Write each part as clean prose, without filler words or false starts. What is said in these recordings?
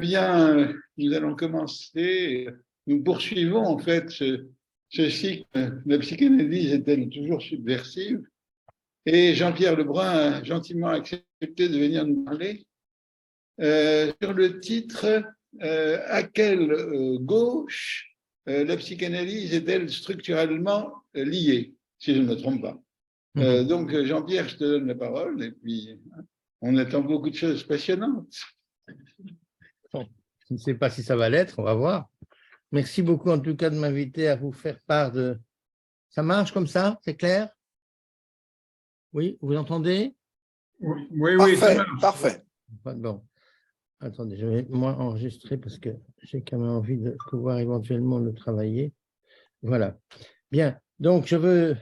Bien, nous allons commencer. Nous poursuivons en fait ce cycle. La psychanalyse est-elle toujours subversive? Et Jean-Pierre Lebrun a gentiment accepté de venir nous parler sur le titre à quelle gauche la psychanalyse est-elle structurellement liée, si je ne me trompe pas. Donc Jean-Pierre, je te donne la parole et puis on attend beaucoup de choses passionnantes. Bon, je ne sais pas si ça va l'être, on va voir. Merci beaucoup en tout cas de m'inviter à vous faire part de… Ça marche comme ça? C'est clair? Oui, vous entendez? Oui, parfait, parfait. Bon, attendez, je vais moi enregistrer parce que j'ai quand même envie de pouvoir éventuellement le travailler. Voilà. Bien, donc je veux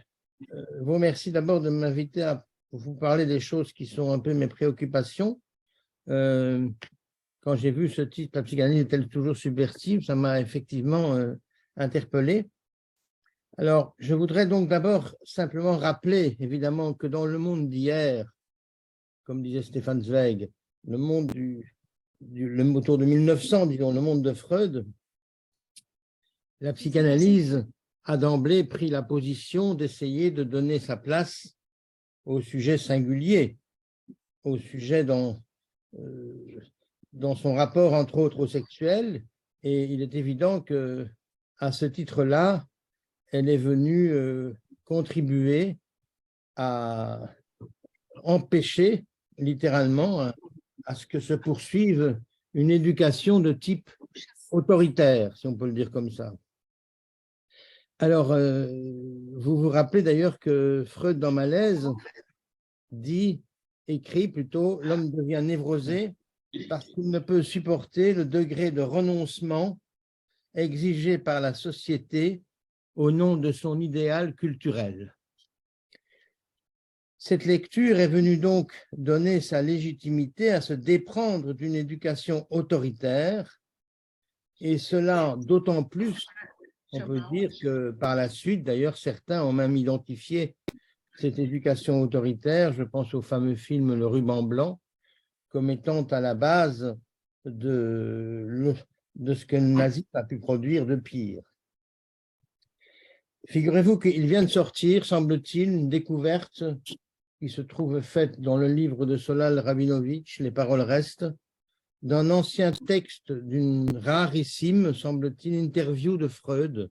vous remercier d'abord de m'inviter à vous parler des choses qui sont un peu mes préoccupations. Quand j'ai vu ce titre, la psychanalyse est-elle toujours subversive, ça m'a effectivement interpellé. Alors, je voudrais donc d'abord simplement rappeler, évidemment, que dans le monde d'hier, comme disait Stefan Zweig, le monde autour de 1900, disons, le monde de Freud, la psychanalyse a d'emblée pris la position d'essayer de donner sa place au sujet singulier, au sujet dans son rapport, entre autres, au sexuel. Et il est évident qu'à ce titre-là, elle est venue contribuer à empêcher, littéralement, à ce que se poursuive une éducation de type autoritaire, si on peut le dire comme ça. Alors, vous vous rappelez d'ailleurs que Freud, dans Malaise, écrit plutôt, l'homme devient névrosé parce qu'il ne peut supporter le degré de renoncement exigé par la société au nom de son idéal culturel. Cette lecture est venue donc donner sa légitimité à se déprendre d'une éducation autoritaire, et cela d'autant plus, on peut dire que par la suite, d'ailleurs, certains ont même identifié cette éducation autoritaire, je pense au fameux film Le Ruban Blanc, comme étant à la base de ce que le nazisme a pu produire de pire. Figurez-vous qu'il vient de sortir, semble-t-il, une découverte qui se trouve faite dans le livre de Solal Rabinovitch, Les paroles restent, d'un ancien texte d'une rarissime, semble-t-il, interview de Freud,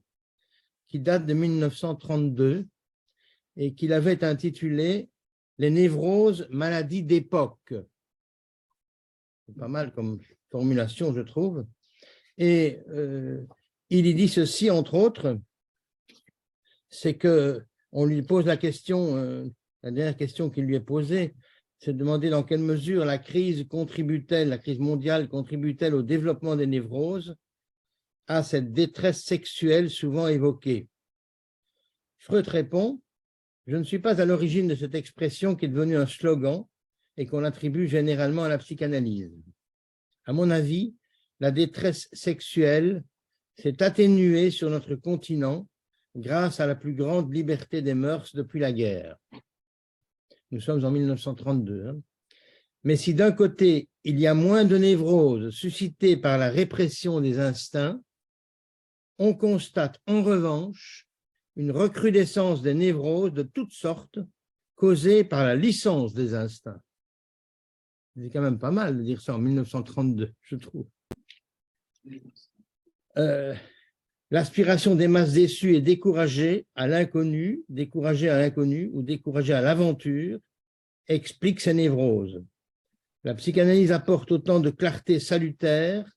qui date de 1932 et qu'il avait intitulé « Les névroses, maladies d'époque ». C'est pas mal comme formulation, je trouve. Et il y dit ceci, entre autres, c'est qu'on lui pose la question, la dernière question qui lui est posée, c'est de demander dans quelle mesure la crise mondiale contribue-t-elle au développement des névroses, à cette détresse sexuelle souvent évoquée. Freud répond, je ne suis pas à l'origine de cette expression qui est devenue un slogan et qu'on attribue généralement à la psychanalyse. À mon avis, la détresse sexuelle s'est atténuée sur notre continent grâce à la plus grande liberté des mœurs depuis la guerre. Nous sommes en 1932. Mais si d'un côté, il y a moins de névroses suscitées par la répression des instincts, on constate en revanche une recrudescence des névroses de toutes sortes causées par la licence des instincts. C'est quand même pas mal de dire ça en 1932, je trouve. L'aspiration des masses déçues et découragées à l'inconnu ou découragées à l'aventure explique ces névroses. La psychanalyse apporte autant de clarté salutaire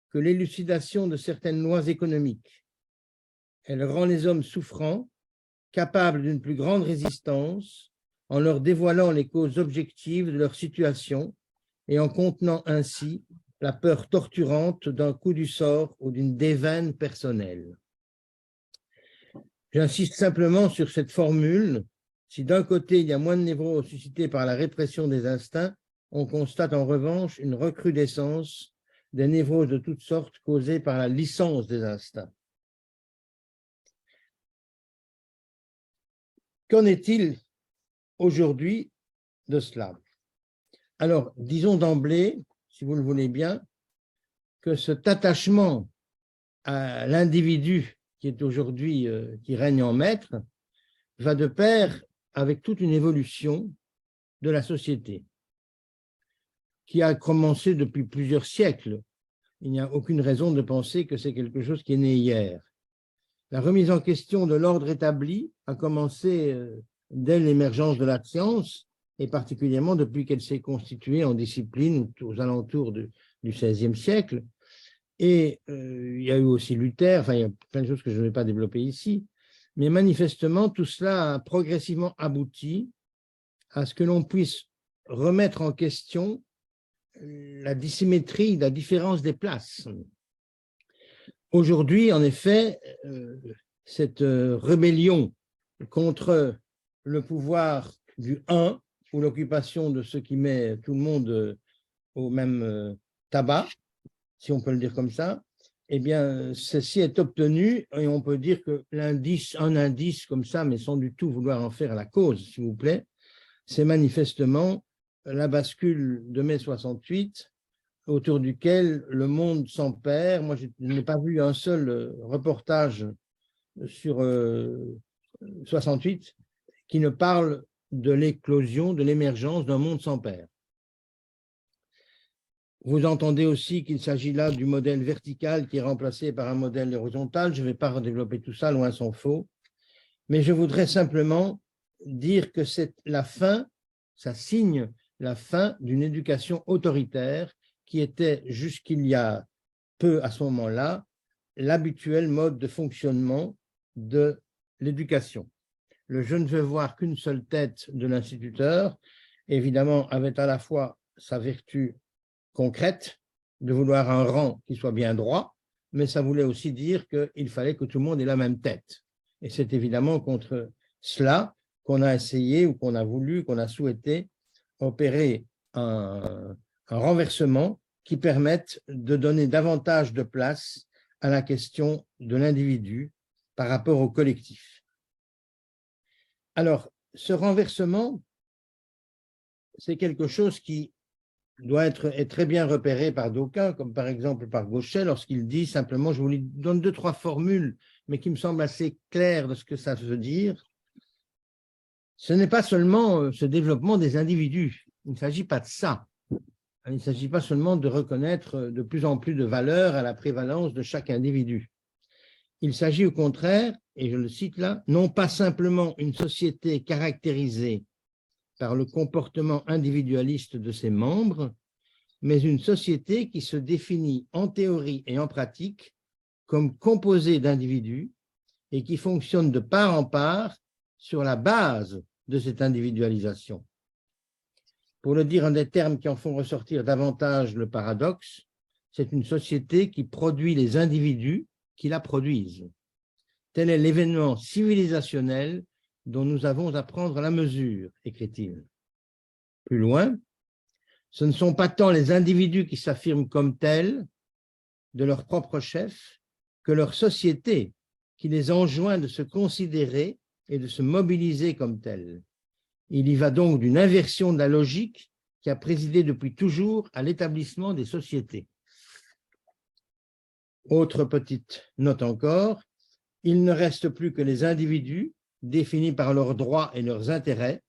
que l'élucidation de certaines lois économiques. Elle rend les hommes souffrants, capables d'une plus grande résistance, en leur dévoilant les causes objectives de leur situation et en contenant ainsi la peur torturante d'un coup du sort ou d'une déveine personnelle. J'insiste simplement sur cette formule. Si d'un côté, il y a moins de névroses suscitées par la répression des instincts, on constate en revanche une recrudescence des névroses de toutes sortes causées par la licence des instincts. Qu'en est-il aujourd'hui de cela? Alors, disons d'emblée, si vous le voulez bien, que cet attachement à l'individu qui est aujourd'hui, qui règne en maître, va de pair avec toute une évolution de la société qui a commencé depuis plusieurs siècles. Il n'y a aucune raison de penser que c'est quelque chose qui est né hier. La remise en question de l'ordre établi a commencé dès l'émergence de la science, et particulièrement depuis qu'elle s'est constituée en discipline aux alentours du XVIe siècle. Et il y a eu aussi Luther, enfin il y a plein de choses que je ne vais pas développer ici, mais manifestement tout cela a progressivement abouti à ce que l'on puisse remettre en question la dissymétrie, la différence des places. Aujourd'hui, en effet, cette rébellion contre le pouvoir du un, ou l'occupation de ce qui met tout le monde au même tabac, si on peut le dire comme ça, eh bien, ceci est obtenu et on peut dire que un indice comme ça, mais sans du tout vouloir en faire la cause, s'il vous plaît, c'est manifestement la bascule de mai 68 autour duquel le monde s'empare. Moi, je n'ai pas vu un seul reportage sur 68 qui ne parle de l'éclosion, de l'émergence d'un monde sans père. Vous entendez aussi qu'il s'agit là du modèle vertical qui est remplacé par un modèle horizontal. Je ne vais pas redévelopper tout ça, loin s'en faut. Mais je voudrais simplement dire que c'est la fin, ça signe la fin d'une éducation autoritaire qui était jusqu'il y a peu à ce moment-là l'habituel mode de fonctionnement de l'éducation. Le je ne veux voir qu'une seule tête de l'instituteur, évidemment, avait à la fois sa vertu concrète de vouloir un rang qui soit bien droit, mais ça voulait aussi dire qu'il fallait que tout le monde ait la même tête. Et c'est évidemment contre cela qu'on a essayé ou qu'on a voulu, qu'on a souhaité opérer un renversement qui permette de donner davantage de place à la question de l'individu par rapport au collectif. Alors, ce renversement, c'est quelque chose qui doit être très bien repéré par d'aucuns, comme par exemple par Gauchet, lorsqu'il dit simplement, je vous donne 2-3 formules, mais qui me semblent assez claires de ce que ça veut dire. Ce n'est pas seulement ce développement des individus, il ne s'agit pas de ça. Il ne s'agit pas seulement de reconnaître de plus en plus de valeur à la prévalence de chaque individu. Il s'agit au contraire, et je le cite là, non pas simplement une société caractérisée par le comportement individualiste de ses membres, mais une société qui se définit en théorie et en pratique comme composée d'individus et qui fonctionne de part en part sur la base de cette individualisation. Pour le dire en des termes qui en font ressortir davantage le paradoxe, c'est une société qui produit les individus qui la produisent. Tel est l'événement civilisationnel dont nous avons à prendre la mesure, écrit-il. Plus loin, ce ne sont pas tant les individus qui s'affirment comme tels, de leur propre chef, que leur société qui les enjoint de se considérer et de se mobiliser comme tels. Il y va donc d'une inversion de la logique qui a présidé depuis toujours à l'établissement des sociétés. Autre petite note encore, il ne reste plus que les individus définis par leurs droits et leurs intérêts.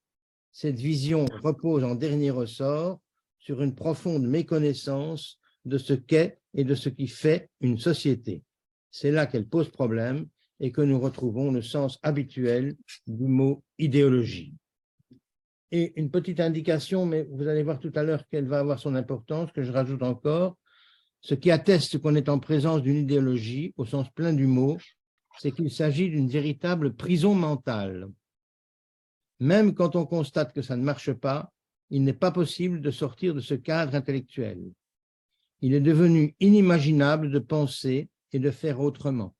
Cette vision repose en dernier ressort sur une profonde méconnaissance de ce qu'est et de ce qui fait une société. C'est là qu'elle pose problème et que nous retrouvons le sens habituel du mot idéologie. Et une petite indication, mais vous allez voir tout à l'heure qu'elle va avoir son importance, que je rajoute encore, ce qui atteste qu'on est en présence d'une idéologie, au sens plein du mot, c'est qu'il s'agit d'une véritable prison mentale. Même quand on constate que ça ne marche pas, il n'est pas possible de sortir de ce cadre intellectuel. Il est devenu inimaginable de penser et de faire autrement.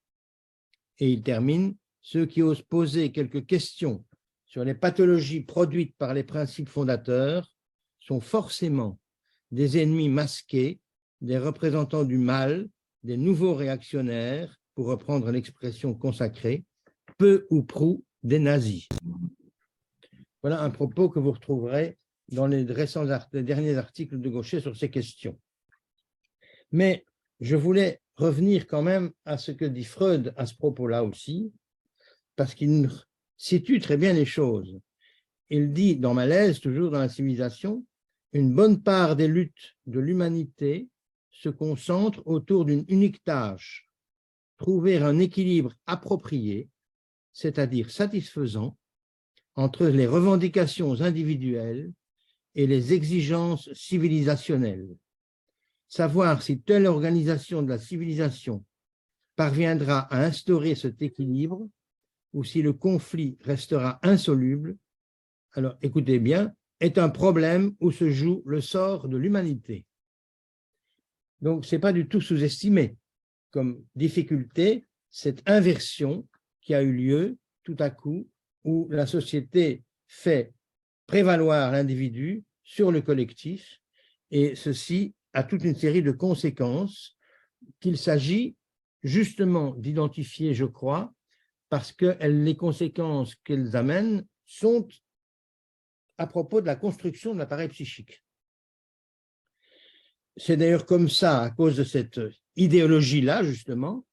Et il termine, ceux qui osent poser quelques questions sur les pathologies produites par les principes fondateurs sont forcément des ennemis masqués, des représentants du mal, des nouveaux réactionnaires, pour reprendre l'expression consacrée, peu ou prou des nazis. Voilà un propos que vous retrouverez dans les derniers articles de Gauchet sur ces questions. Mais je voulais revenir quand même à ce que dit Freud à ce propos-là aussi, parce qu'il situe très bien les choses. Il dit dans Malaise, toujours dans la civilisation, une bonne part des luttes de l'humanité se concentre autour d'une unique tâche, trouver un équilibre approprié, c'est-à-dire satisfaisant, entre les revendications individuelles et les exigences civilisationnelles. Savoir si telle organisation de la civilisation parviendra à instaurer cet équilibre ou si le conflit restera insoluble, alors écoutez bien, est un problème où se joue le sort de l'humanité. Donc, ce n'est pas du tout sous-estimé comme difficulté, cette inversion qui a eu lieu tout à coup, où la société fait prévaloir l'individu sur le collectif, et ceci a toute une série de conséquences qu'il s'agit justement d'identifier, je crois, parce que les conséquences qu'elles amènent sont à propos de la construction de l'appareil psychique. C'est d'ailleurs comme ça, à cause de cette idéologie-là, justement,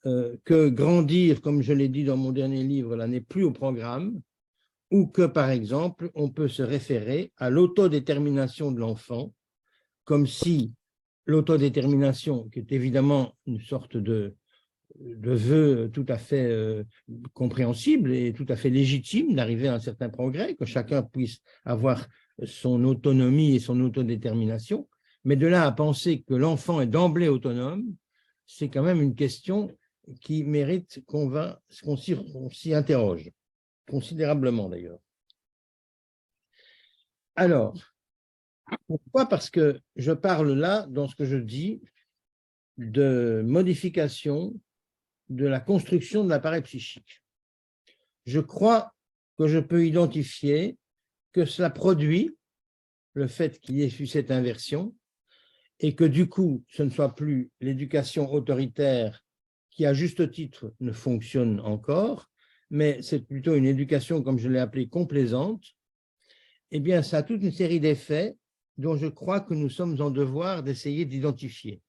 que grandir, comme je l'ai dit dans mon dernier livre, là n'est plus au programme, ou que, par exemple, on peut se référer à l'autodétermination de l'enfant, comme si l'autodétermination, qui est évidemment une sorte de vœu tout à fait compréhensible et tout à fait légitime d'arriver à un certain progrès, que chacun puisse avoir son autonomie et son autodétermination, mais de là à penser que l'enfant est d'emblée autonome, c'est quand même une question qui mérite qu'on s'y interroge, considérablement d'ailleurs. Alors, pourquoi? Parce que je parle là, dans ce que je dis, de modification de la construction de l'appareil psychique. Je crois que je peux identifier que cela produit le fait qu'il y ait eu cette inversion et que du coup, ce ne soit plus l'éducation autoritaire qui, à juste titre, ne fonctionne encore, mais c'est plutôt une éducation, comme je l'ai appelée, complaisante. Eh bien, ça a toute une série d'effets dont je crois que nous sommes en devoir d'essayer d'identifier.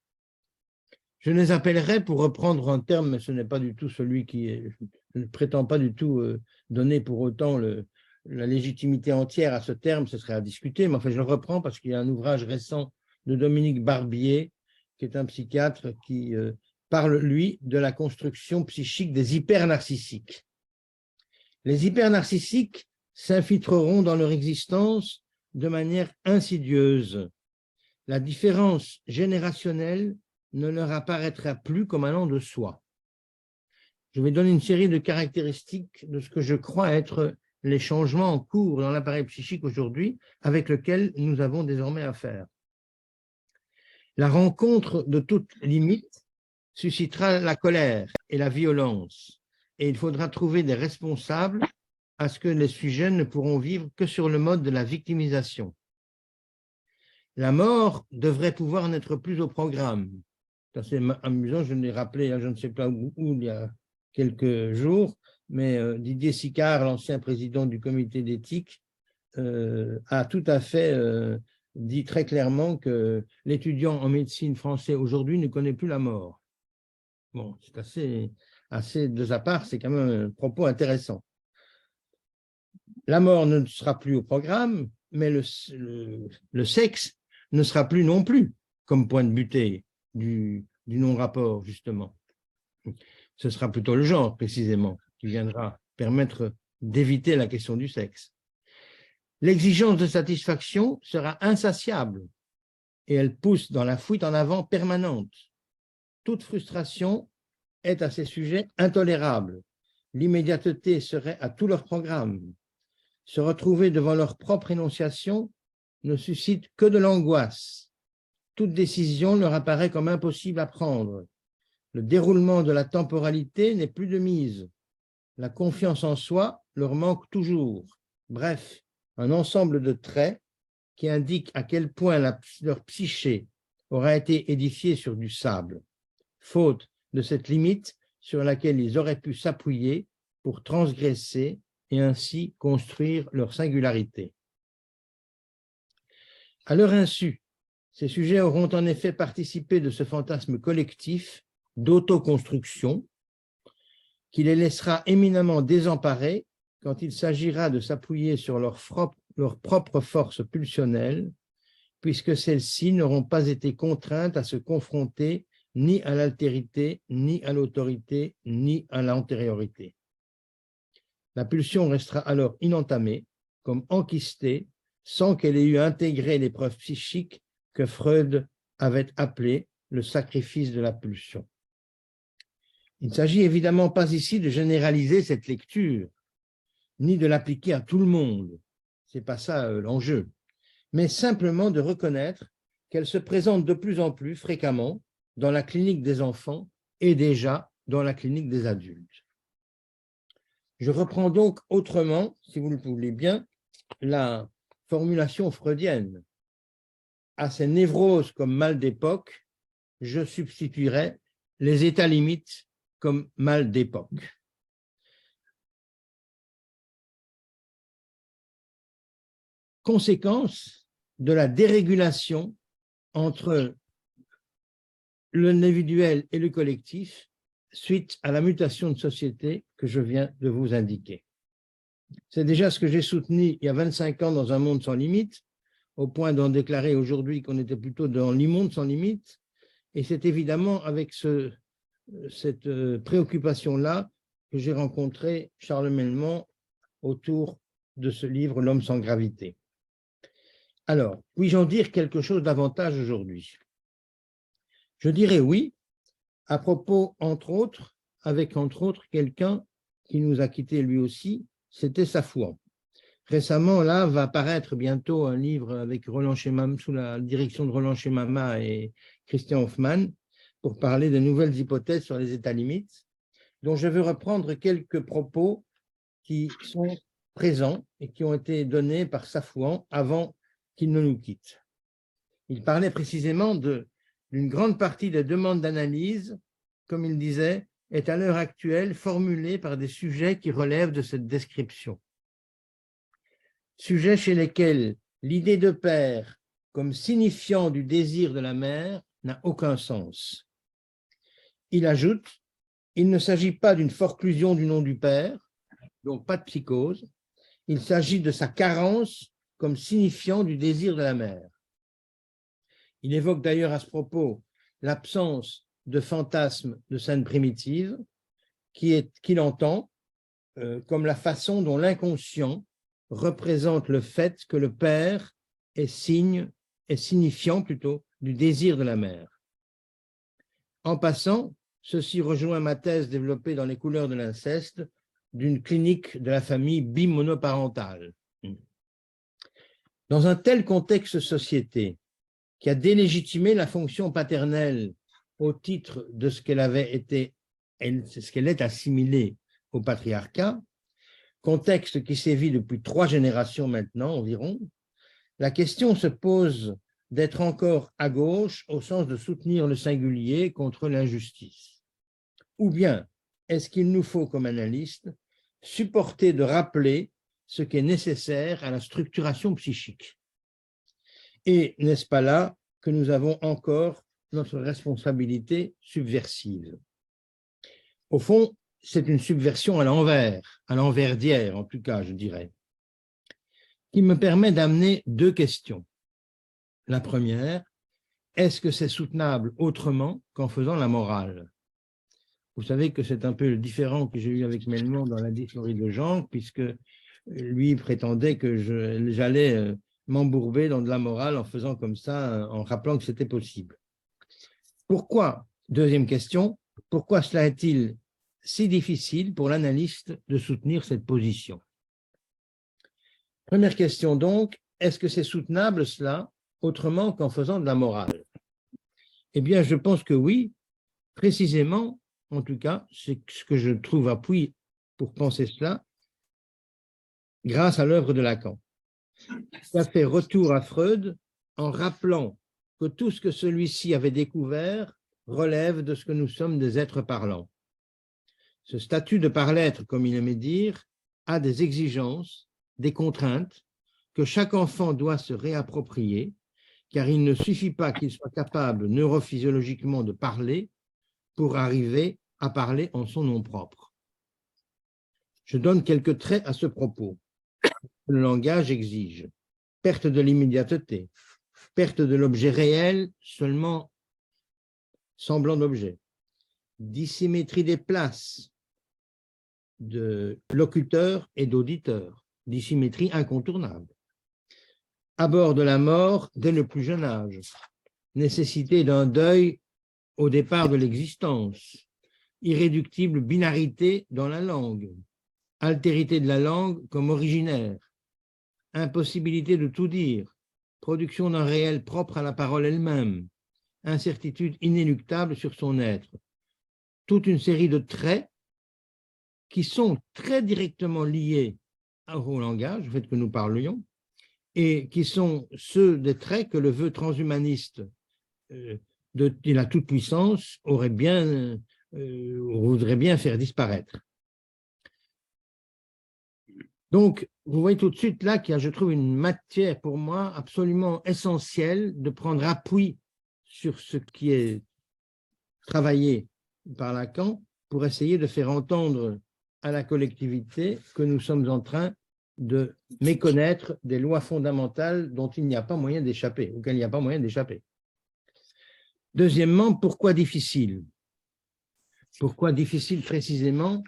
Je les appellerai, pour reprendre un terme, mais ce n'est pas du tout celui qui est, je ne prétends pas du tout donner pour autant la légitimité entière à ce terme, ce serait à discuter, mais enfin je le reprends parce qu'il y a un ouvrage récent de Dominique Barbier, qui est un psychiatre qui parle, lui, de la construction psychique des hypernarcissiques. Les hypernarcissiques s'infiltreront dans leur existence de manière insidieuse. La différence générationnelle ne leur apparaîtra plus comme allant de soi. Je vais donner une série de caractéristiques de ce que je crois être les changements en cours dans l'appareil psychique aujourd'hui avec lequel nous avons désormais affaire. La rencontre de toute limite suscitera la colère et la violence, et il faudra trouver des responsables à ce que les sujets ne pourront vivre que sur le mode de la victimisation. La mort devrait pouvoir n'être plus au programme. C'est amusant, je l'ai rappelé, je ne sais pas où, il y a quelques jours, mais Didier Sicard, l'ancien président du comité d'éthique, a tout à fait dit très clairement que l'étudiant en médecine français aujourd'hui ne connaît plus la mort. Bon, c'est assez de sa part, c'est quand même un propos intéressant. La mort ne sera plus au programme, mais le sexe ne sera plus non plus comme point de butée du non-rapport, justement. Ce sera plutôt le genre, précisément, qui viendra permettre d'éviter la question du sexe. L'exigence de satisfaction sera insatiable et elle pousse dans la fuite en avant permanente. Toute frustration est à ces sujets intolérable. L'immédiateté serait à tout leur programme. Se retrouver devant leur propre énonciation ne suscite que de l'angoisse. Toute décision leur apparaît comme impossible à prendre. Le déroulement de la temporalité n'est plus de mise. La confiance en soi leur manque toujours. Bref, un ensemble de traits qui indiquent à quel point leur psyché aura été édifiée sur du sable, faute de cette limite sur laquelle ils auraient pu s'appuyer pour transgresser et ainsi construire leur singularité. À leur insu, Ces sujets auront en effet participé de ce fantasme collectif d'autoconstruction qui les laissera éminemment désemparés quand il s'agira de s'appuyer sur leur propre force pulsionnelle, puisque celles-ci n'auront pas été contraintes à se confronter ni à l'altérité, ni à l'autorité, ni à l'antériorité. La pulsion restera alors inentamée, comme enquistée, sans qu'elle ait eu intégré l'épreuve psychique que Freud avait appelée le sacrifice de la pulsion. Il ne s'agit évidemment pas ici de généraliser cette lecture, ni de l'appliquer à tout le monde, ce n'est pas ça l'enjeu, mais simplement de reconnaître qu'elle se présente de plus en plus fréquemment dans la clinique des enfants et déjà dans la clinique des adultes. Je reprends donc autrement, si vous le voulez bien, la formulation freudienne. À ces névroses comme mal d'époque, je substituerai les états limites comme mal d'époque. Conséquence de la dérégulation entre l'individuel et le collectif suite à la mutation de société que je viens de vous indiquer. C'est déjà ce que j'ai soutenu il y a 25 ans dans Un monde sans limite, au point d'en déclarer aujourd'hui qu'on était plutôt dans l'immonde sans limite, et c'est évidemment avec cette préoccupation-là que j'ai rencontré Charles Melman autour de ce livre « L'homme sans gravité ». Alors, puis-je en dire quelque chose davantage aujourd'hui? Je dirais oui, à propos, entre autres, avec entre autres quelqu'un qui nous a quittés lui aussi, c'était Safouan. Récemment, là, va paraître bientôt un livre avec Roland Chemama, sous la direction de Roland Chemama et Christian Hoffman, pour parler de nouvelles hypothèses sur les états limites, dont je veux reprendre quelques propos qui sont présents et qui ont été donnés par Safouan avant qu'il ne nous quitte. Il parlait précisément d'une grande partie des demandes d'analyse, comme il disait, est à l'heure actuelle formulée par des sujets qui relèvent de cette description. Sujets chez lesquels l'idée de père comme signifiant du désir de la mère n'a aucun sens. Il ajoute, il ne s'agit pas d'une forclusion du nom du père, donc pas de psychose, il s'agit de sa carence comme signifiant du désir de la mère. Il évoque d'ailleurs à ce propos l'absence de fantasme de scène primitive qu'il entend comme la façon dont l'inconscient représente le fait que le père est signifiant plutôt du désir de la mère. En passant, ceci rejoint ma thèse développée dans Les couleurs de l'inceste d'une clinique de la famille bimonoparentale. Dans un tel contexte de société qui a délégitimé la fonction paternelle au titre de ce qu'elle avait été, ce qu'elle est assimilée au patriarcat, contexte qui sévit depuis 3 générations maintenant environ, la question se pose d'être encore à gauche au sens de soutenir le singulier contre l'injustice. Ou bien est-ce qu'il nous faut, comme analystes, supporter de rappeler ce qui est nécessaire à la structuration psychique? Et n'est-ce pas là que nous avons encore notre responsabilité subversive? Au fond, c'est une subversion à l'envers d'hier en tout cas, je dirais, qui me permet d'amener 2 questions. La première, est-ce que c'est soutenable autrement qu'en faisant la morale? Vous savez que c'est un peu le différent que j'ai eu avec Melman dans la dysphorie de genre, puisque lui prétendait que j'allais m'embourber dans de la morale en faisant comme ça, en rappelant que c'était possible. Pourquoi, deuxième question, pourquoi cela est-il si difficile pour l'analyste de soutenir cette position? Première question donc, est-ce que c'est soutenable cela autrement qu'en faisant de la morale? Eh bien, je pense que oui, précisément, en tout cas, c'est ce que je trouve appui pour penser cela, grâce à l'œuvre de Lacan. Ça fait retour à Freud en rappelant que tout ce que celui-ci avait découvert relève de ce que nous sommes des êtres parlants. Ce statut de par-l'être, comme il aimait dire, a des exigences, des contraintes que chaque enfant doit se réapproprier, car il ne suffit pas qu'il soit capable neurophysiologiquement de parler pour arriver à parler en son nom propre. Je donne quelques traits à ce propos. Le langage exige perte de l'immédiateté, perte de l'objet réel, seulement semblant d'objet, dissymétrie des places de locuteur et d'auditeur, dissymétrie incontournable. Abord de la mort dès le plus jeune âge, nécessité d'un deuil au départ de l'existence, irréductible binarité dans la langue, altérité de la langue comme originaire, impossibilité de tout dire, production d'un réel propre à la parole elle-même, incertitude inéluctable sur son être. Toute une série de traits qui sont très directement liés au langage, au fait que nous parlions, et qui sont ceux des traits que le vœu transhumaniste de la toute-puissance voudrait bien faire disparaître. Donc, vous voyez tout de suite là qu'il y a, je trouve, une matière pour moi absolument essentielle de prendre appui sur ce qui est travaillé par Lacan pour essayer de faire entendre à la collectivité que nous sommes en train de méconnaître des lois fondamentales dont il n'y a pas moyen d'échapper, auxquelles il n'y a pas moyen d'échapper. Deuxièmement, pourquoi difficile? Pourquoi difficile précisément?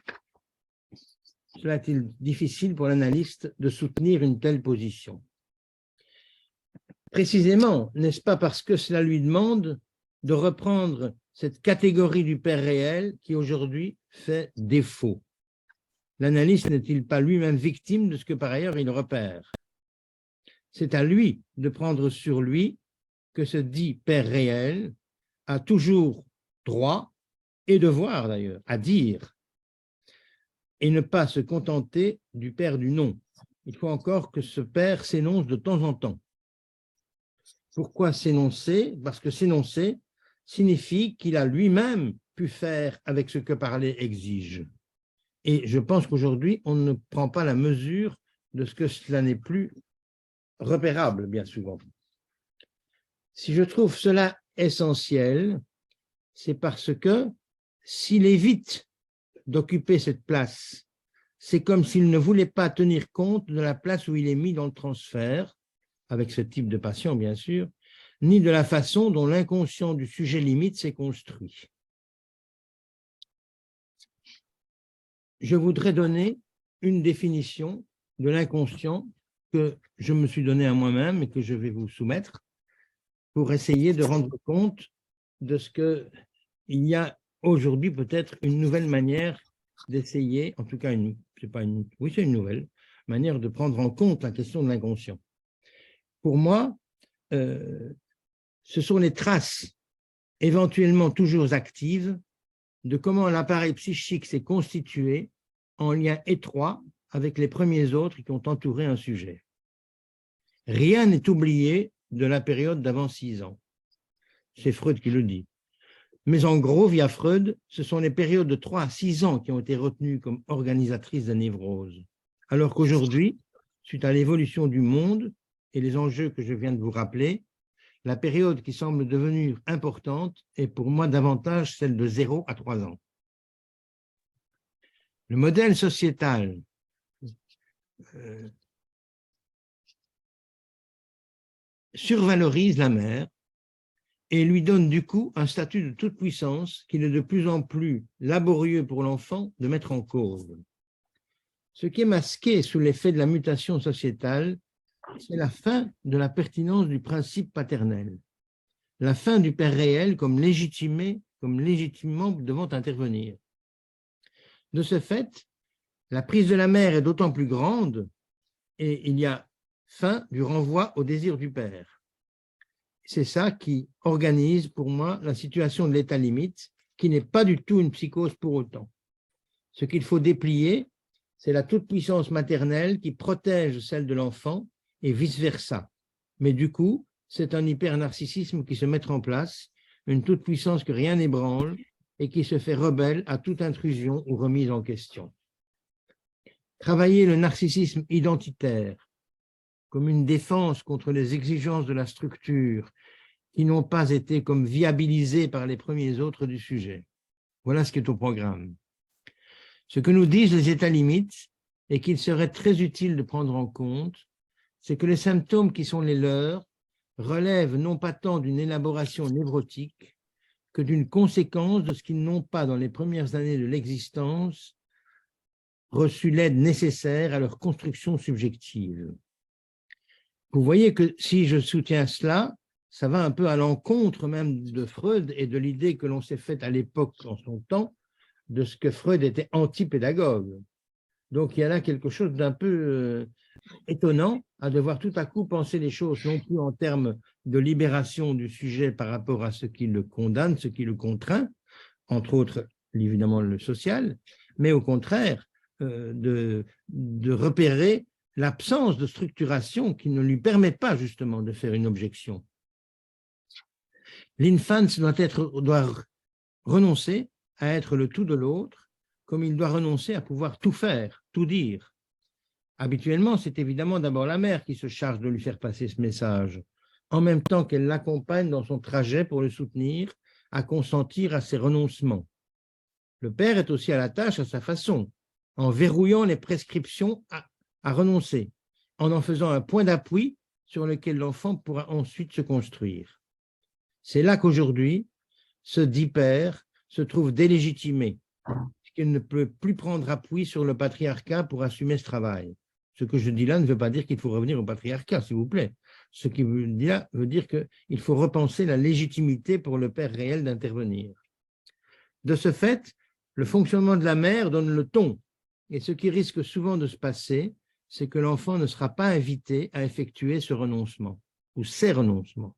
Cela est-il difficile pour l'analyste de soutenir une telle position? Précisément, n'est-ce pas parce que cela lui demande de reprendre cette catégorie du père réel qui aujourd'hui fait défaut? L'analyste n'est-il pas lui-même victime de ce que par ailleurs il repère? C'est à lui de prendre sur lui que ce dit père réel a toujours droit et devoir d'ailleurs à dire, et ne pas se contenter du père du nom. Il faut encore que ce père s'énonce de temps en temps. Pourquoi s'énoncer? Parce que s'énoncer signifie qu'il a lui-même pu faire avec ce que parler exige. Et je pense qu'aujourd'hui, on ne prend pas la mesure de ce que cela n'est plus repérable, bien souvent. Si je trouve cela essentiel, c'est parce que s'il évite d'occuper cette place, c'est comme s'il ne voulait pas tenir compte de la place où il est mis dans le transfert, avec ce type de patient, bien sûr, ni de la façon dont l'inconscient du sujet limite s'est construit. Je voudrais donner une définition de l'inconscient que je me suis donnée à moi-même et que je vais vous soumettre pour essayer de rendre compte de ce qu'il y a aujourd'hui peut-être une nouvelle manière d'essayer, en tout cas, c'est une nouvelle manière de prendre en compte la question de l'inconscient. Pour moi, ce sont les traces éventuellement toujours actives de comment l'appareil psychique s'est constitué en lien étroit avec les premiers autres qui ont entouré un sujet. Rien n'est oublié de la période d'avant 6 ans. C'est Freud qui le dit. Mais en gros, via Freud, ce sont les périodes de 3 à 6 ans qui ont été retenues comme organisatrices de névrose. Alors qu'aujourd'hui, suite à l'évolution du monde et les enjeux que je viens de vous rappeler, la période qui semble devenir importante est pour moi davantage celle de 0 à 3 ans. Le modèle sociétal survalorise la mère et lui donne du coup un statut de toute puissance qu'il est de plus en plus laborieux pour l'enfant de mettre en cause. Ce qui est masqué sous l'effet de la mutation sociétale, c'est la fin de la pertinence du principe paternel, la fin du père réel comme légitimement devant intervenir. De ce fait, la prise de la mère est d'autant plus grande et il y a fin du renvoi au désir du père. C'est ça qui organise pour moi la situation de l'état limite, qui n'est pas du tout une psychose pour autant. Ce qu'il faut déplier, c'est la toute-puissance maternelle qui protège celle de l'enfant et vice-versa. Mais du coup, c'est un hyper-narcissisme qui se met en place, une toute-puissance que rien n'ébranle et qui se fait rebelle à toute intrusion ou remise en question. Travailler le narcissisme identitaire comme une défense contre les exigences de la structure qui n'ont pas été comme viabilisées par les premiers autres du sujet. Voilà ce qui est au programme. Ce que nous disent les états limites et qu'il serait très utile de prendre en compte, c'est que les symptômes qui sont les leurs relèvent non pas tant d'une élaboration névrotique que d'une conséquence de ce qu'ils n'ont pas, dans les premières années de l'existence, reçu l'aide nécessaire à leur construction subjective. Vous voyez que si je soutiens cela, ça va un peu à l'encontre même de Freud et de l'idée que l'on s'est faite à l'époque, en son temps, de ce que Freud était anti-pédagogue. Donc il y a là quelque chose d'un peu étonnant à devoir tout à coup penser les choses, non plus en termes de libération du sujet par rapport à ce qui le condamne, ce qui le contraint, entre autres évidemment le social, mais au contraire de repérer l'absence de structuration qui ne lui permet pas justement de faire une objection. L'infant doit renoncer à être le tout de l'autre, comme il doit renoncer à pouvoir tout faire, tout dire. Habituellement, c'est évidemment d'abord la mère qui se charge de lui faire passer ce message, en même temps qu'elle l'accompagne dans son trajet pour le soutenir à consentir à ses renoncements. Le père est aussi à la tâche à sa façon, en verrouillant les prescriptions à renoncer, en faisant un point d'appui sur lequel l'enfant pourra ensuite se construire. C'est là qu'aujourd'hui, ce dit père se trouve délégitimé, puisqu'il ne peut plus prendre appui sur le patriarcat pour assumer ce travail. Ce que je dis là ne veut pas dire qu'il faut revenir au patriarcat, s'il vous plaît. Ce qui veut dire qu'il faut repenser la légitimité pour le père réel d'intervenir. De ce fait, le fonctionnement de la mère donne le ton, et ce qui risque souvent de se passer, c'est que l'enfant ne sera pas invité à effectuer ce renoncement, ou ces renoncements.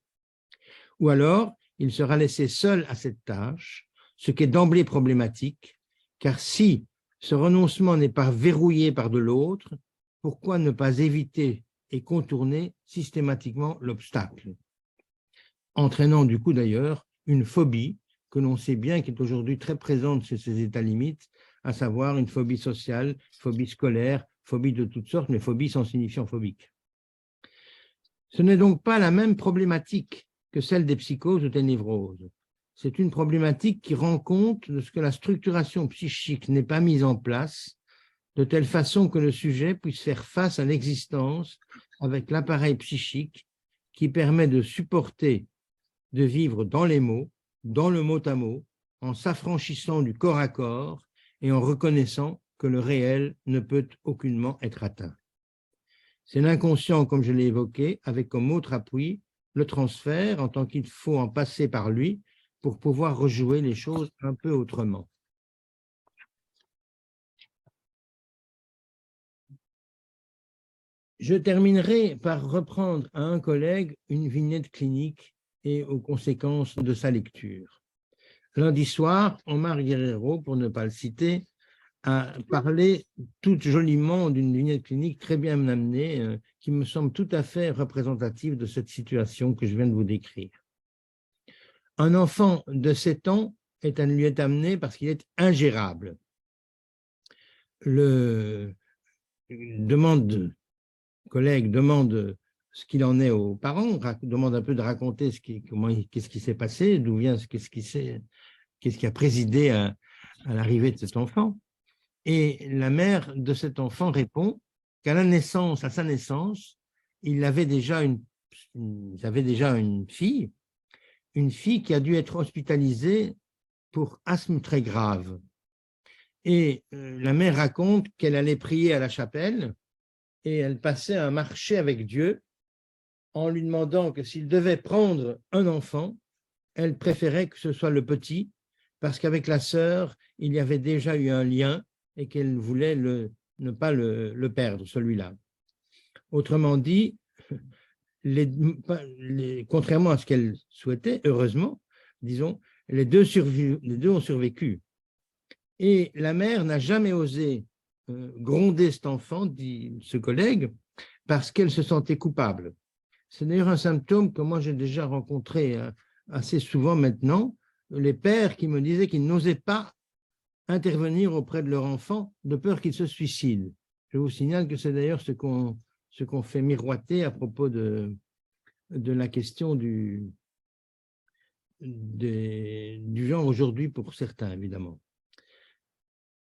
Ou alors, il sera laissé seul à cette tâche, ce qui est d'emblée problématique, car si ce renoncement n'est pas verrouillé par de l'autre, pourquoi ne pas éviter et contourner systématiquement l'obstacle, entraînant du coup d'ailleurs une phobie que l'on sait bien qui est aujourd'hui très présente chez ces états limites, à savoir une phobie sociale, phobie scolaire, phobie de toutes sortes, mais phobie sans signifiant phobique. Ce n'est donc pas la même problématique que celle des psychoses ou des névroses. C'est une problématique qui rend compte de ce que la structuration psychique n'est pas mise en place de telle façon que le sujet puisse faire face à l'existence avec l'appareil psychique qui permet de supporter, de vivre dans les mots, dans le mot à mot, en s'affranchissant du corps à corps et en reconnaissant que le réel ne peut aucunement être atteint. C'est l'inconscient, comme je l'ai évoqué, avec comme autre appui le transfert, en tant qu'il faut en passer par lui pour pouvoir rejouer les choses un peu autrement. Je terminerai par reprendre à un collègue une vignette clinique et aux conséquences de sa lecture. Lundi soir, Omar Guerrero, pour ne pas le citer, a parlé tout joliment d'une vignette clinique très bien amenée, qui me semble tout à fait représentative de cette situation que je viens de vous décrire. Un enfant de 7 ans lui est amené parce qu'il est ingérable. Le collègue demande ce qu'il en est aux parents, demande un peu de raconter qu'est-ce qui s'est passé, d'où vient, qu'est-ce qui a présidé à l'arrivée de cet enfant. Et la mère de cet enfant répond qu'à sa naissance, il avait déjà une fille qui a dû être hospitalisée pour asthme très grave. Et la mère raconte qu'elle allait prier à la chapelle et elle passait un marché avec Dieu en lui demandant que s'il devait prendre un enfant, elle préférait que ce soit le petit, parce qu'avec la sœur, il y avait déjà eu un lien et qu'elle voulait ne pas le perdre, celui-là. Autrement dit, contrairement à ce qu'elle souhaitait, heureusement, disons, les deux ont survécu. Et la mère n'a jamais osé gronder cet enfant, dit ce collègue, parce qu'elle se sentait coupable. C'est d'ailleurs un symptôme que moi j'ai déjà rencontré assez souvent maintenant, les pères qui me disaient qu'ils n'osaient pas intervenir auprès de leur enfant de peur qu'il se suicide. Je vous signale que c'est d'ailleurs ce ce qu'on fait miroiter à propos de la question du genre aujourd'hui pour certains, évidemment.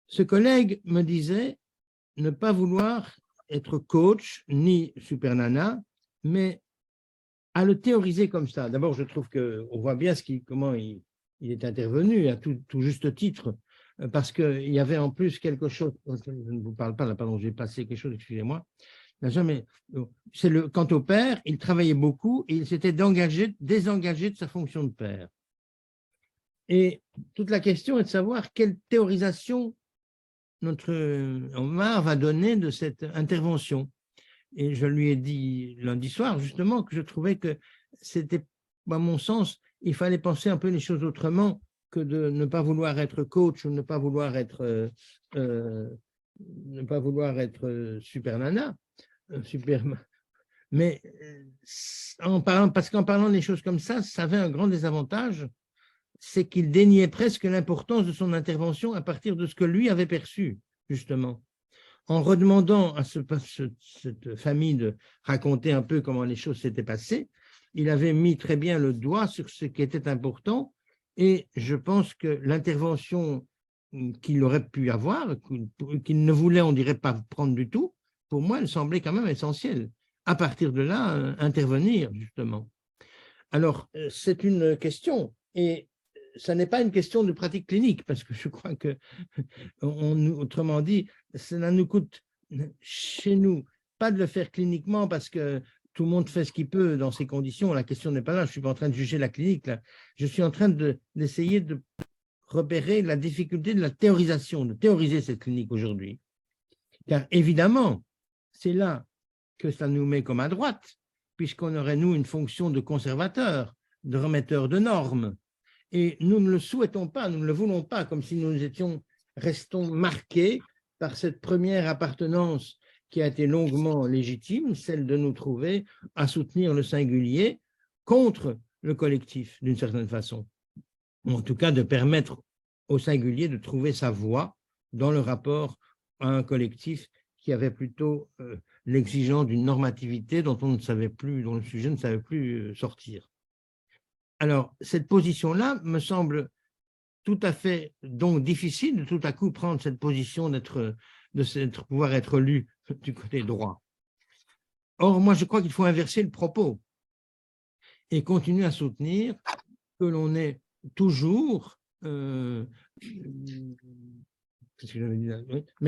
Ce collègue me disait ne pas vouloir être coach ni super nana, mais à le théoriser comme ça. D'abord, je trouve qu'on voit bien comment il est intervenu à tout juste titre, parce qu'il y avait en plus quelque chose, je ne vous parle pas là, pardon, j'ai passé quelque chose, excusez-moi, quant au père, il travaillait beaucoup et il s'était désengagé de sa fonction de père. Et toute la question est de savoir quelle théorisation notre Omar va donner de cette intervention. Et je lui ai dit lundi soir, justement, que je trouvais que c'était, à mon sens, il fallait penser un peu les choses autrement que de ne pas vouloir être coach ou ne pas vouloir être super nana, mais parce qu'en parlant des choses comme ça avait un grand désavantage, c'est qu'il déniait presque l'importance de son intervention à partir de ce que lui avait perçu, justement. En redemandant à cette famille de raconter un peu comment les choses s'étaient passées, il avait mis très bien le doigt sur ce qui était important, et je pense que l'intervention qu'il aurait pu avoir, qu'il ne voulait, on dirait, pas prendre du tout, pour moi, elle semblait quand même essentielle. À partir de là, intervenir, justement. Alors, c'est une question, et ça n'est pas une question de pratique clinique, parce que je crois que, autrement dit, cela nous coûte chez nous pas de le faire cliniquement parce que tout le monde fait ce qu'il peut dans ces conditions. La question n'est pas là, je ne suis pas en train de juger la clinique, là. Je suis en train d'essayer de repérer la difficulté de la théorisation, de théoriser cette clinique aujourd'hui. Car évidemment, c'est là que ça nous met comme à droite, puisqu'on aurait, nous, une fonction de conservateur, de remetteur de normes. Et nous ne le souhaitons pas, nous ne le voulons pas, comme si nous restons marqués par cette première appartenance qui a été longuement légitime, celle de nous trouver à soutenir le singulier contre le collectif, d'une certaine façon. Ou en tout cas, de permettre au singulier de trouver sa voie dans le rapport à un collectif qui avait plutôt l'exigence d'une normativité dont on ne savait plus, dont le sujet ne savait plus sortir. Alors, cette position-là me semble tout à fait donc difficile de tout à coup prendre cette position de pouvoir être lu du côté droit. Or, moi, je crois qu'il faut inverser le propos et continuer à soutenir que l'on est toujours, mais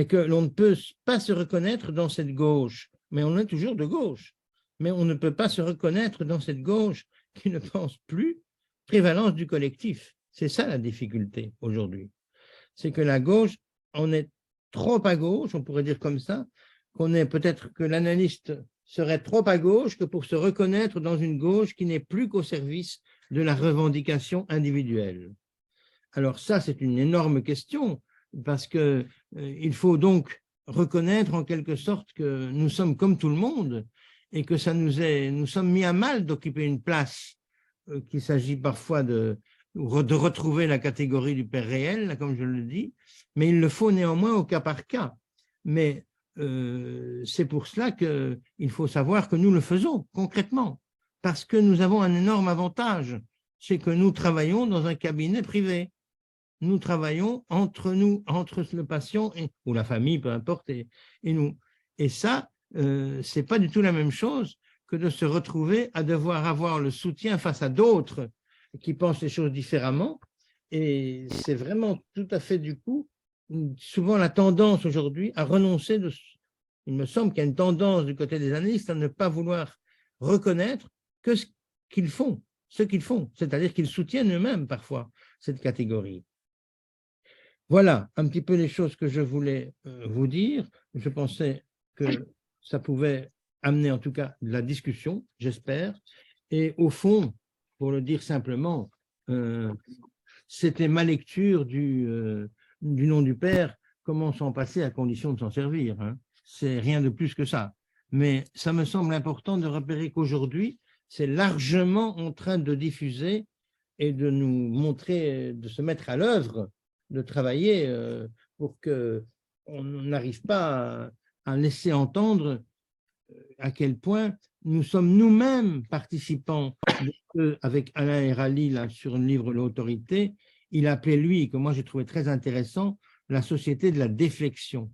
que l'on ne peut pas se reconnaître dans cette gauche, mais on est toujours de gauche, mais on ne peut pas se reconnaître dans cette gauche qui ne pense plus prévalence du collectif. C'est ça la difficulté aujourd'hui. C'est que la gauche, on est trop à gauche, on pourrait dire comme ça, peut-être que l'analyste serait trop à gauche que pour se reconnaître dans une gauche qui n'est plus qu'au service de la revendication individuelle. Alors ça, c'est une énorme question, parce qu'il faut donc reconnaître en quelque sorte que nous sommes comme tout le monde et que nous sommes mis à mal d'occuper une place, qu'il s'agit parfois de retrouver la catégorie du père réel, là, comme je le dis, mais il le faut néanmoins au cas par cas. Mais c'est pour cela qu'il faut savoir que nous le faisons concrètement, parce que nous avons un énorme avantage, c'est que nous travaillons dans un cabinet privé. Nous travaillons entre nous, entre le patient ou la famille, peu importe, et nous. Et ça, c'est pas du tout la même chose que de se retrouver à devoir avoir le soutien face à d'autres qui pensent les choses différemment. Et c'est vraiment tout à fait, du coup, souvent la tendance aujourd'hui à renoncer il me semble qu'il y a une tendance du côté des analystes à ne pas vouloir reconnaître que ce qu'ils font, c'est-à-dire qu'ils soutiennent eux-mêmes parfois cette catégorie. Voilà un petit peu les choses que je voulais vous dire. Je pensais que ça pouvait amener en tout cas de la discussion, j'espère. Et au fond, pour le dire simplement, c'était ma lecture du nom du Père, comment s'en passer à condition de s'en servir. Hein. C'est rien de plus que ça. Mais ça me semble important de repérer qu'aujourd'hui, c'est largement en train de diffuser et de nous montrer, de se mettre à l'œuvre, de travailler pour qu'on n'arrive pas à laisser entendre à quel point nous sommes nous-mêmes participants avec Alain Hérali là, sur le livre L'autorité. Il appelait, lui, que moi j'ai trouvé très intéressant, la société de la déflexion.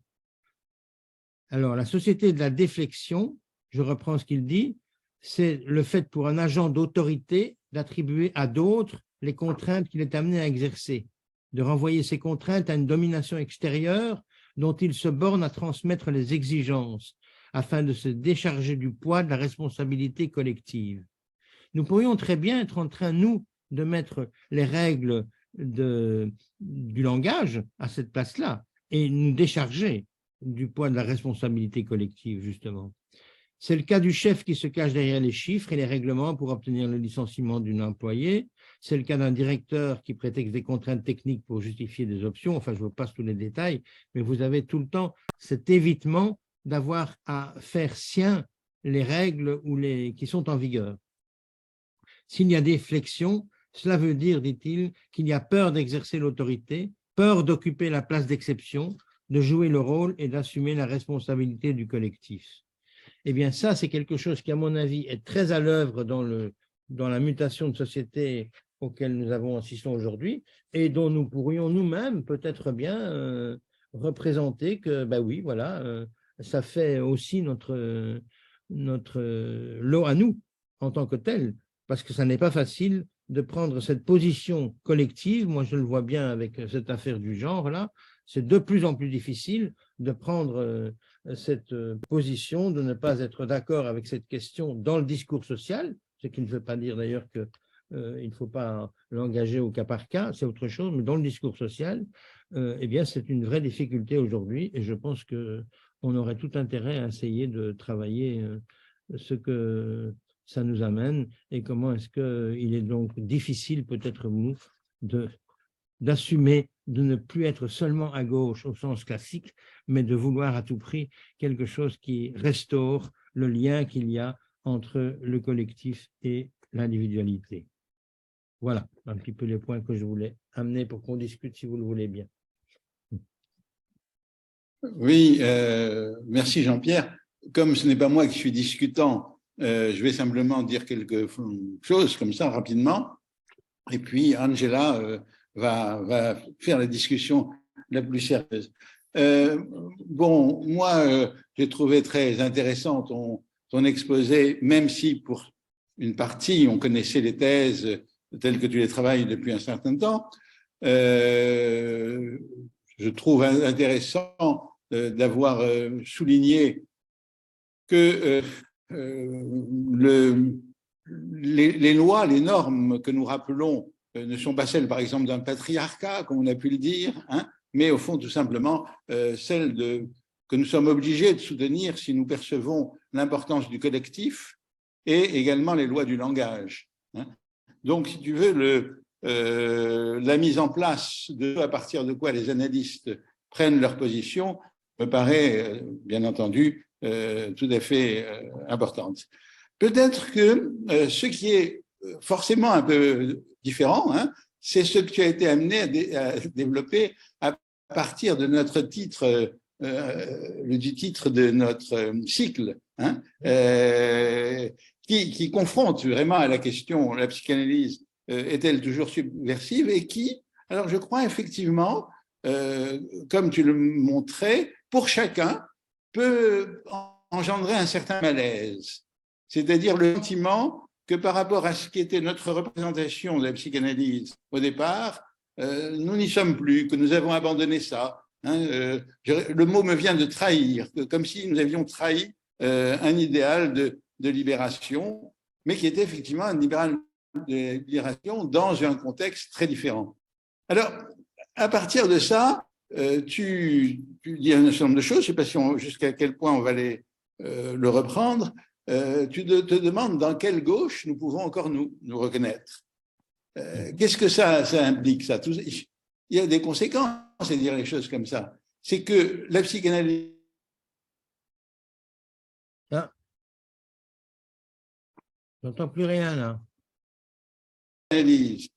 Alors, la société de la déflexion, je reprends ce qu'il dit, c'est le fait pour un agent d'autorité d'attribuer à d'autres les contraintes qu'il est amené à exercer, de renvoyer ces contraintes à une domination extérieure dont il se borne à transmettre les exigences afin de se décharger du poids de la responsabilité collective. Nous pourrions très bien être en train, nous, de mettre les règles du langage à cette place-là et nous décharger du poids de la responsabilité collective, justement. C'est le cas du chef qui se cache derrière les chiffres et les règlements pour obtenir le licenciement d'une employée. C'est le cas d'un directeur qui prétexte des contraintes techniques pour justifier des options. Enfin, je vous passe tous les détails, mais vous avez tout le temps cet évitement d'avoir à faire sien les règles qui sont en vigueur. S'il y a des flexions, cela veut dire, dit-il, qu'il y a peur d'exercer l'autorité, peur d'occuper la place d'exception, de jouer le rôle et d'assumer la responsabilité du collectif. Eh bien, ça, c'est quelque chose qui, à mon avis, est très à l'œuvre dans la mutation de société auquel nous avons assisté aujourd'hui et dont nous pourrions nous-mêmes peut-être bien représenter que, ben oui, voilà, ça fait aussi notre lot à nous en tant que tel, parce que ça n'est pas facile de prendre cette position collective. Moi, je le vois bien avec cette affaire du genre-là, c'est de plus en plus difficile de prendre cette position, de ne pas être d'accord avec cette question dans le discours social, ce qui ne veut pas dire d'ailleurs qu'il ne faut pas l'engager au cas par cas, c'est autre chose, mais dans le discours social, eh bien, c'est une vraie difficulté aujourd'hui et je pense qu'on aurait tout intérêt à essayer de travailler ce que ça nous amène et comment est-ce qu'il est donc difficile peut-être nous d'assumer de ne plus être seulement à gauche au sens classique, mais de vouloir à tout prix quelque chose qui restaure le lien qu'il y a entre le collectif et l'individualité. Voilà un petit peu les points que je voulais amener pour qu'on discute si vous le voulez bien. Oui, merci Jean-Pierre. Comme ce n'est pas moi qui suis discutant, je vais simplement dire quelque chose comme ça rapidement. Et puis Angela va faire la discussion la plus sérieuse. Bon, moi, j'ai trouvé très intéressant ton exposé, même si pour une partie, on connaissait les thèses telles que tu les travailles depuis un certain temps. Je trouve intéressant d'avoir souligné que les lois, les normes que nous rappelons ne sont pas celles, par exemple, d'un patriarcat, comme on a pu le dire, hein, mais au fond, tout simplement, celles que nous sommes obligés de soutenir si nous percevons l'importance du collectif et également les lois du langage. Hein. Donc, si tu veux, la mise en place à partir de quoi les analystes prennent leur position me paraît, bien entendu, tout à fait importante. Peut-être que ce qui est forcément un peu différent, hein, c'est ce que tu as été amené à développer à partir de notre titre, du titre de notre cycle, hein, qui confronte vraiment à la question, la psychanalyse est-elle toujours subversive, et qui, alors je crois effectivement, comme tu le montrais, pour chacun peut engendrer un certain malaise. C'est-à-dire le sentiment que par rapport à ce qui était notre représentation de la psychanalyse au départ, nous n'y sommes plus, que nous avons abandonné ça. Hein, le mot me vient de trahir, comme si nous avions trahi un idéal de libération, mais qui était effectivement un idéal de libération dans un contexte très différent. Alors, à partir de ça, tu dis un certain nombre de choses, je ne sais pas jusqu'à quel point on va le reprendre. Tu te demandes dans quelle gauche nous pouvons encore nous reconnaître. Qu'est-ce que ça implique, ça? Il y a des conséquences à dire les choses comme ça. C'est que la psychanalyse… Ah. Je n'entends plus rien, là.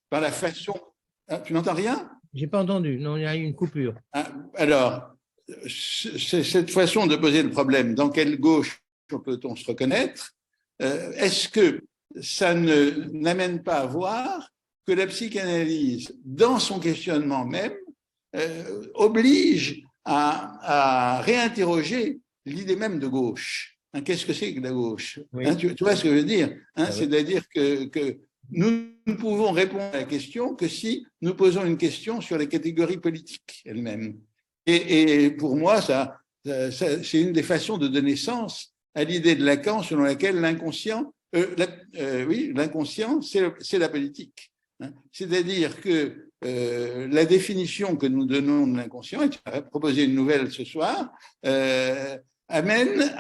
Par la façon… Ah, tu n'entends rien? Je n'ai pas entendu. Non, il y a eu une coupure. Ah, alors, c'est cette façon de poser le problème. Dans quelle gauche peut-on se reconnaître, est-ce que ça n'amène pas à voir que la psychanalyse, dans son questionnement même, oblige à réinterroger l'idée même de gauche. Hein, qu'est-ce que c'est que la gauche? Oui. Hein, tu vois ce que je veux dire? Hein, Ah, c'est-à-dire que nous ne pouvons répondre à la question que si nous posons une question sur les catégories politiques elles-mêmes. Et pour moi, c'est une des façons de donner sens à l'idée de Lacan selon laquelle l'inconscient, l'inconscient, c'est la politique. Hein. C'est-à-dire que la définition que nous donnons de l'inconscient, et tu as proposé une nouvelle ce soir, amène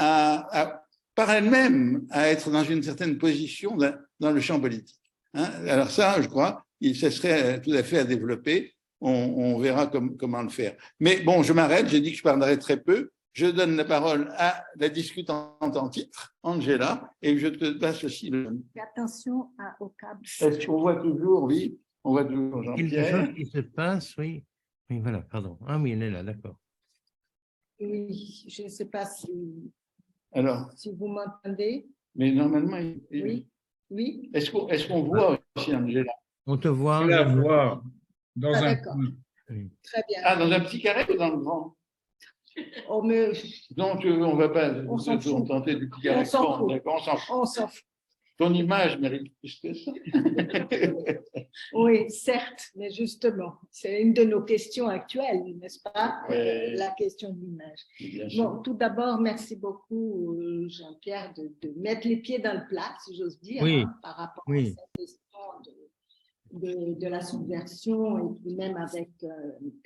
par elle-même à être dans une certaine position dans le champ politique. Hein. Alors ça, je crois, ça serait tout à fait à développer. On verra comment le faire. Mais bon, je m'arrête, j'ai dit que je parlerai très peu. Je donne la parole à la discutante en titre, Angela, et je te passe aussi le... Attention au câble. Est-ce qu'on voit toujours, oui, on voit toujours quelque Jean-Pierre. chose qui se passe, oui. Oui, voilà, pardon. Ah oui, elle est là, d'accord. Oui, je ne sais pas Alors, si vous m'entendez. mais normalement, Oui, oui. Est-ce qu'on voit aussi Angela? On te voit. Je la vois dans Ah, un d'accord. Oui. Très bien. Ah, dans un petit carré ou dans le grand? Oh, mais Donc, on ne va pas On s'en se fout. contenter du petit carré. On s'en Bon, fout. d'accord, on s'en fout. on s'en fout. Ton image mérite plus que ça. Oui, certes, mais justement, c'est une de nos questions actuelles, n'est-ce pas? Ouais. La question de l'image. Bien sûr. Bon, tout d'abord, merci beaucoup, Jean-Pierre, de mettre les pieds dans le plat, si j'ose dire, Oui. hein, par rapport à Oui. cette question de la subversion, et puis même avec,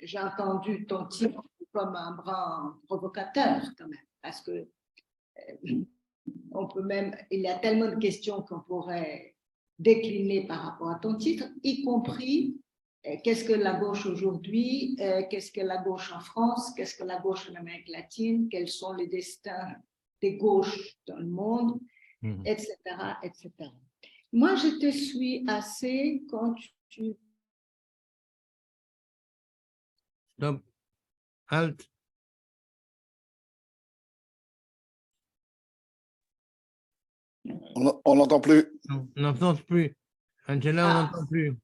j'ai entendu ton titre comme un brin provocateur quand même, parce que on peut même, il y a tellement de questions qu'on pourrait décliner par rapport à ton titre, y compris qu'est-ce que la gauche aujourd'hui, qu'est-ce que la gauche en France, qu'est-ce que la gauche en Amérique latine, quels sont les destins des gauches dans le monde, etc., etc. Moi, je te suis assez quand tu... Stop. Halt. On n'entend plus. Non, on n'entend plus. Angela, on Ah. n'entend plus.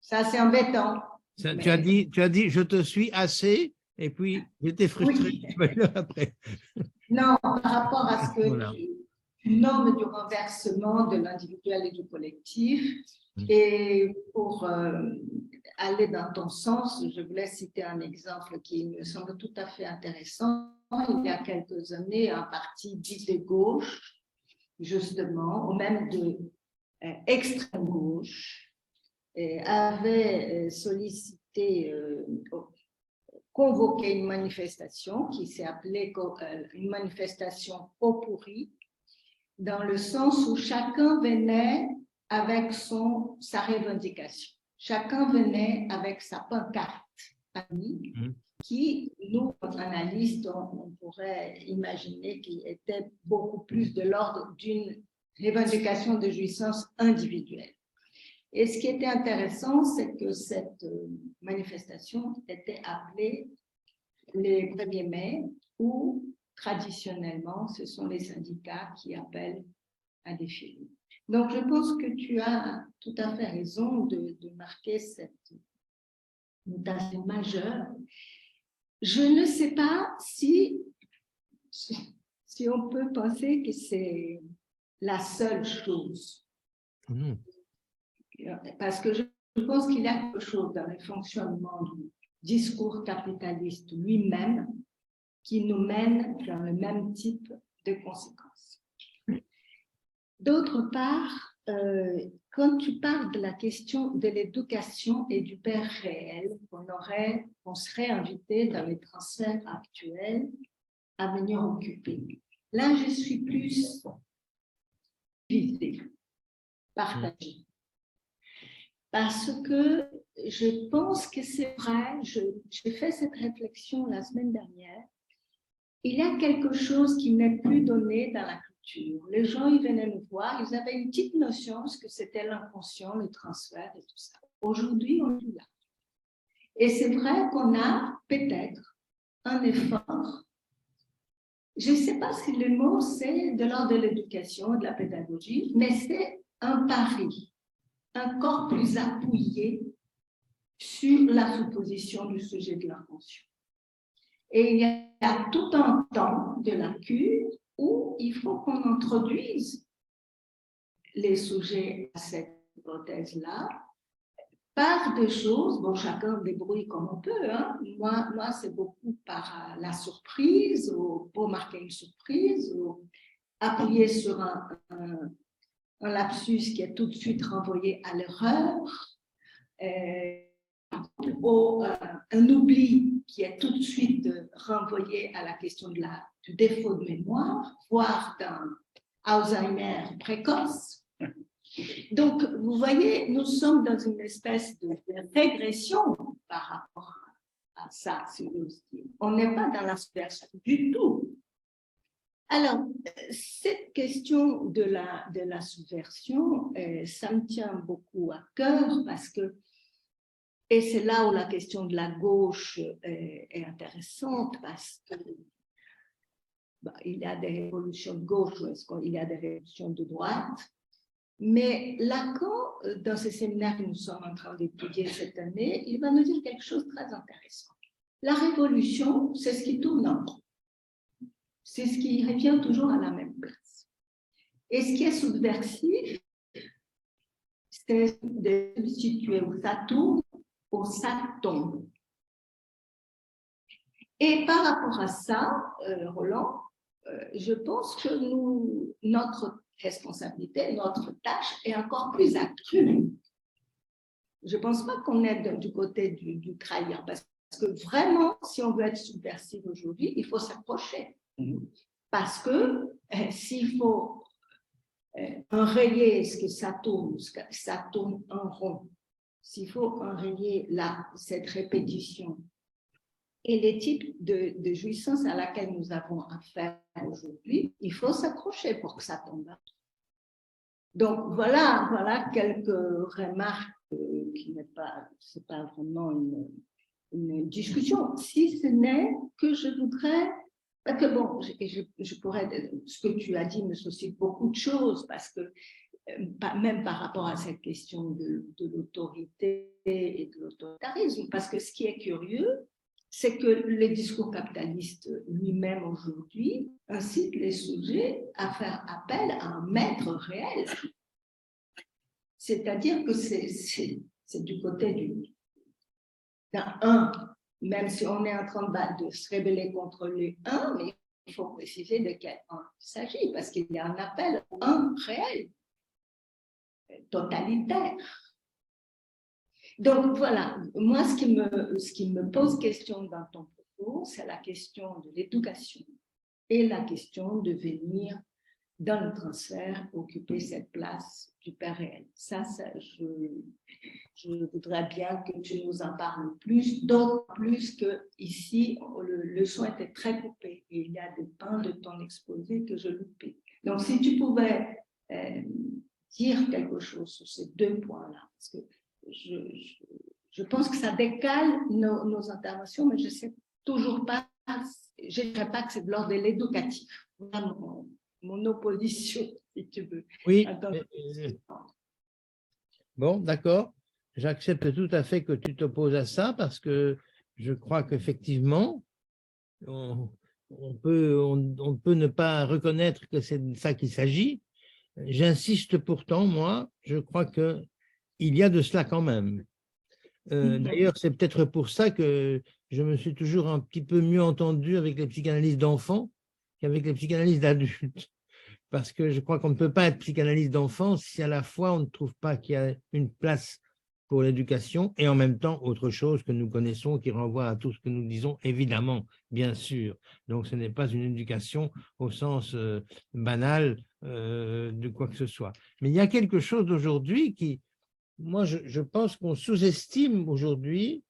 Ça, c'est embêtant. Ça, Mais- tu as dit, je te suis assez, et puis j'étais frustré. Oui. Tu vas le dire après. Non, par rapport à ce que Voilà. tu nommes du renversement de l'individuel et du collectif, et pour aller dans ton sens, je voulais citer un exemple qui me semble tout à fait intéressant. Il y a quelques années, un parti dit de gauche, justement, ou même de extrême gauche, avait sollicité, convoqué une manifestation qui s'est appelée une manifestation pot pourri, dans le sens où chacun venait avec sa revendication. Chacun venait avec sa pancarte qui, nous, analystes, on pourrait imaginer qu'il était beaucoup plus de l'ordre d'une revendication de jouissance individuelle. Et ce qui était intéressant, c'est que cette manifestation était appelée le 1er mai, où traditionnellement, ce sont les syndicats qui appellent à défiler. Donc, je pense que tu as tout à fait raison de marquer cette mutation majeure. Je ne sais pas si on peut penser que c'est la seule chose. Parce que je pense qu'il y a quelque chose dans le fonctionnement du discours capitaliste lui-même qui nous mène dans le même type de conséquences. D'autre part, quand tu parles de la question de l'éducation et du père réel, qu'on serait invité dans les transferts actuels à venir occuper. Là, je suis plus visée, partagée. Parce que je pense que c'est vrai, j'ai fait cette réflexion la semaine dernière, il y a quelque chose qui n'est plus donné dans la culture. Les gens, ils venaient nous voir, ils avaient une petite notion de ce que c'était l'inconscient, le transfert et tout ça. Aujourd'hui, on est là. Et c'est vrai qu'on a peut-être un effort je ne sais pas si le mot c'est de l'ordre de l'éducation, de la pédagogie, mais c'est un pari, encore plus appuyé sur la supposition du sujet de l'intention. Et il y a tout un temps de la cure où il faut qu'on introduise les sujets à cette hypothèse-là par des choses, bon, chacun débrouille comme on peut. Hein. Moi c'est beaucoup par la surprise, ou pour marquer une surprise, ou appuyer sur un lapsus qui est tout de suite renvoyé à l'erreur, ou un oubli qui est tout de suite renvoyé à la question du défaut de mémoire, voire d'un Alzheimer précoce. Donc, vous voyez, nous sommes dans une espèce de régression par rapport à ça, si j'ose dire. On n'est pas dans la subversion du tout. Alors, cette question de la subversion, ça me tient beaucoup à cœur parce que, et c'est là où la question de la gauche est intéressante parce que il y a des révolutions de gauche ou est-ce qu'il y a des révolutions de droite. Mais Lacan, dans ce séminaire que nous sommes en train d'étudier cette année, il va nous dire quelque chose de très intéressant. La révolution, c'est ce qui tourne en rond. C'est ce qui revient toujours à la même place. Et ce qui est subversif, c'est de substituer où ça tourne, où ça tombe. Et par rapport à ça, Roland, je pense que notre responsabilité, notre tâche est encore plus accrue. Je ne pense pas qu'on est du côté du trahir, parce que vraiment, si on veut être subversif aujourd'hui, il faut s'approcher. Parce que s'il faut enrayer ce que ça tourne en rond, s'il faut enrayer cette répétition et les types de jouissance à laquelle nous avons affaire aujourd'hui, il faut s'accrocher pour que ça tombe. Donc, voilà quelques remarques qui c'est pas vraiment une discussion, si ce n'est que je voudrais, parce que bon, je pourrais, ce que tu as dit me suscite beaucoup de choses, parce que même par rapport à cette question de l'autorité et de l'autoritarisme, parce que ce qui est curieux, c'est que le discours capitaliste lui-même aujourd'hui incite les sujets à faire appel à un maître réel. C'est-à-dire que c'est du côté d'un 1, même si on est en train de se rébeller contre le 1, mais il faut préciser de quel 1 il s'agit, parce qu'il y a un appel à un réel, totalitaire. Donc voilà, moi ce qui me pose question dans ton propos, c'est la question de l'éducation et la question de venir dans le transfert occuper cette place du père réel. Ça je voudrais bien que tu nous en parles plus, d'autant plus que ici le son était très coupé et il y a des pans de ton exposé que je loupais. Donc si tu pouvais dire quelque chose sur ces deux points-là, parce que je pense que ça décale nos interventions, mais je ne sais toujours pas, je ne dirais pas que c'est de l'ordre de l'éducatif. Voilà mon opposition, si tu veux. Oui. Bon, d'accord. J'accepte tout à fait que tu t'opposes à ça parce que je crois qu'effectivement, on peut ne pas reconnaître que c'est de ça qu'il s'agit. J'insiste pourtant, moi, je crois qu'il y a de cela quand même. D'ailleurs, c'est peut-être pour ça que je me suis toujours un petit peu mieux entendu avec les psychanalystes d'enfants qu'avec les psychanalystes d'adultes. Parce que je crois qu'on ne peut pas être psychanalyste d'enfants si à la fois on ne trouve pas qu'il y a une place pour l'éducation et en même temps autre chose que nous connaissons qui renvoie à tout ce que nous disons, évidemment, bien sûr. Donc ce n'est pas une éducation au sens banal de quoi que ce soit. Mais il y a quelque chose d'aujourd'hui qui, moi je pense qu'on sous-estime aujourd'hui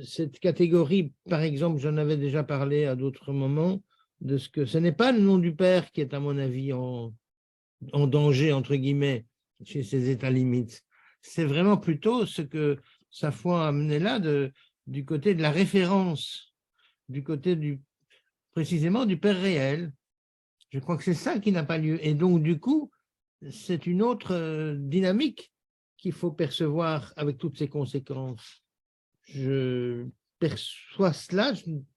cette catégorie, par exemple, j'en avais déjà parlé à d'autres moments, de ce que ce n'est pas le nom du père qui est, à mon avis, en danger, entre guillemets, chez ces états limites. C'est vraiment plutôt ce que sa foi a amené là, du côté de la référence, du côté précisément du Père réel. Je crois que c'est ça qui n'a pas lieu. Et donc, du coup, c'est une autre dynamique qu'il faut percevoir avec toutes ces conséquences. Je perçois cela,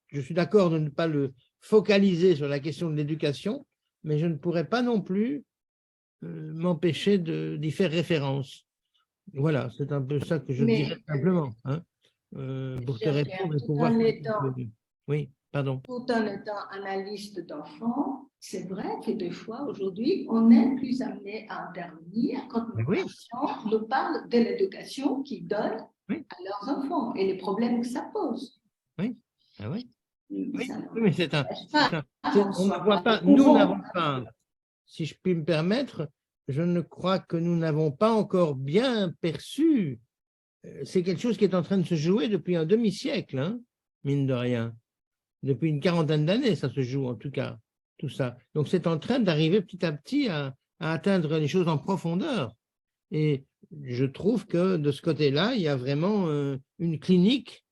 je suis d'accord de ne pas le focaliser sur la question de l'éducation, mais je ne pourrais pas non plus m'empêcher d'y faire référence. Voilà, c'est un peu ça que je dirais simplement. Hein, pour te répondre et pouvoir... Oui, pardon. Tout en étant analyste d'enfants, c'est vrai que des fois, aujourd'hui, on est plus amené à intervenir quand nos patients nous parlent de l'éducation qu'ils donnent à leurs enfants et les problèmes que ça pose. Oui, ah oui. Oui, Oui, mais c'est un... on ne voit pas, nous n'avons pas, si je puis me permettre, je ne crois que nous n'avons pas encore bien perçu. C'est quelque chose qui est en train de se jouer depuis un demi-siècle, hein, mine de rien. Depuis une quarantaine d'années, ça se joue en tout cas, tout ça. Donc c'est en train d'arriver petit à petit à atteindre les choses en profondeur. Et je trouve que de ce côté-là, il y a vraiment une clinique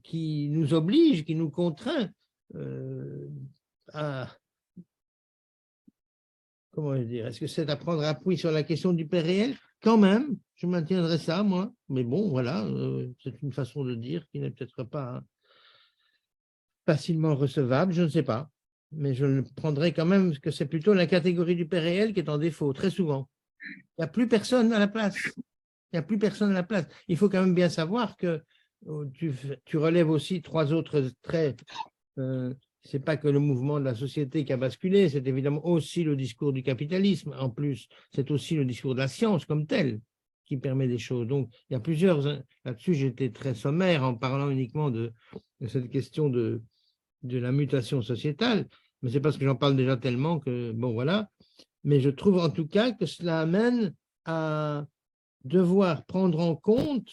qui nous oblige, qui nous contraint à... Comment dire? Est-ce que c'est à prendre appui sur la question du Père réel? Quand même, je maintiendrai ça, moi. Mais bon, voilà, c'est une façon de dire qui n'est peut-être pas facilement recevable, je ne sais pas. Mais je le prendrai quand même que c'est plutôt la catégorie du Père réel qui est en défaut, très souvent. Il n'y a plus personne à la place. Il n'y a plus personne à la place. Il faut quand même bien savoir que tu relèves aussi trois autres traits. C'est pas que le mouvement de la société qui a basculé, c'est évidemment aussi le discours du capitalisme. En plus, c'est aussi le discours de la science comme tel qui permet des choses. Donc, il y a plusieurs... Là-dessus, j'étais très sommaire en parlant uniquement de cette question de la mutation sociétale, mais c'est parce que j'en parle déjà tellement que, bon, voilà. Mais je trouve en tout cas que cela amène à devoir prendre en compte,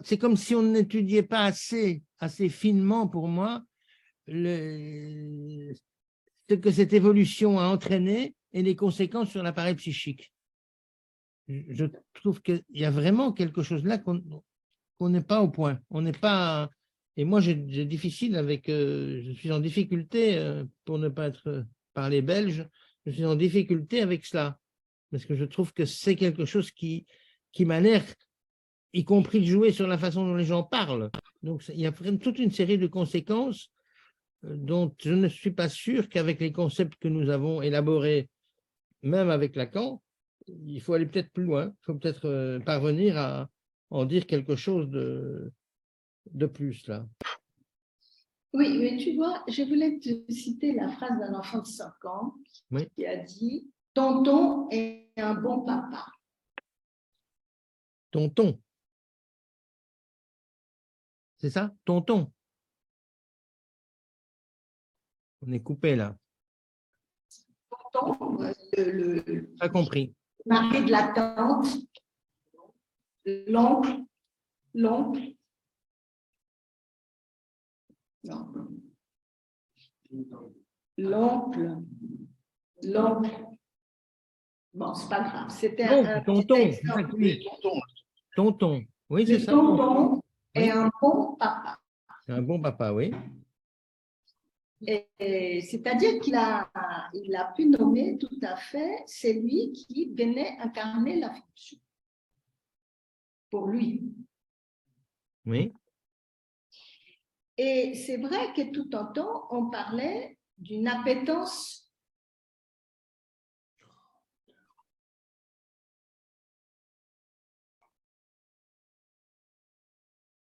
c'est comme si on n'étudiait pas assez finement pour moi, ce que cette évolution a entraîné et les conséquences sur l'appareil psychique. Je trouve qu'il y a vraiment quelque chose là qu'on n'est pas au point. On n'est pas... Et moi, j'ai difficile avec... je suis en difficulté, pour ne pas être parler belge, je suis en difficulté avec cela. Parce que je trouve que c'est quelque chose qui m'a l'air, y compris de jouer sur la façon dont les gens parlent. Donc, il y a toute une série de conséquences dont je ne suis pas sûr qu'avec les concepts que nous avons élaborés, même avec Lacan, il faut aller peut-être plus loin. Il faut peut-être parvenir à en dire quelque chose de plus, là. Oui, mais tu vois, je voulais te citer la phrase d'un enfant de 5 ans qui a dit « Tonton est un bon papa ». Tonton. C'est ça? Tonton. On est coupé, là. Tonton, Pas compris. Mari de la tante, l'oncle, non. L'oncle. Bon, c'est pas grave. C'était un tonton. Tonton. Oui, c'est ça. Tonton est un bon papa. C'est un bon papa, oui. C'est-à-dire qu'il a pu nommer tout à fait celui qui venait incarner la fonction pour lui. Oui. Et c'est vrai que tout en temps, on parlait d'une appétence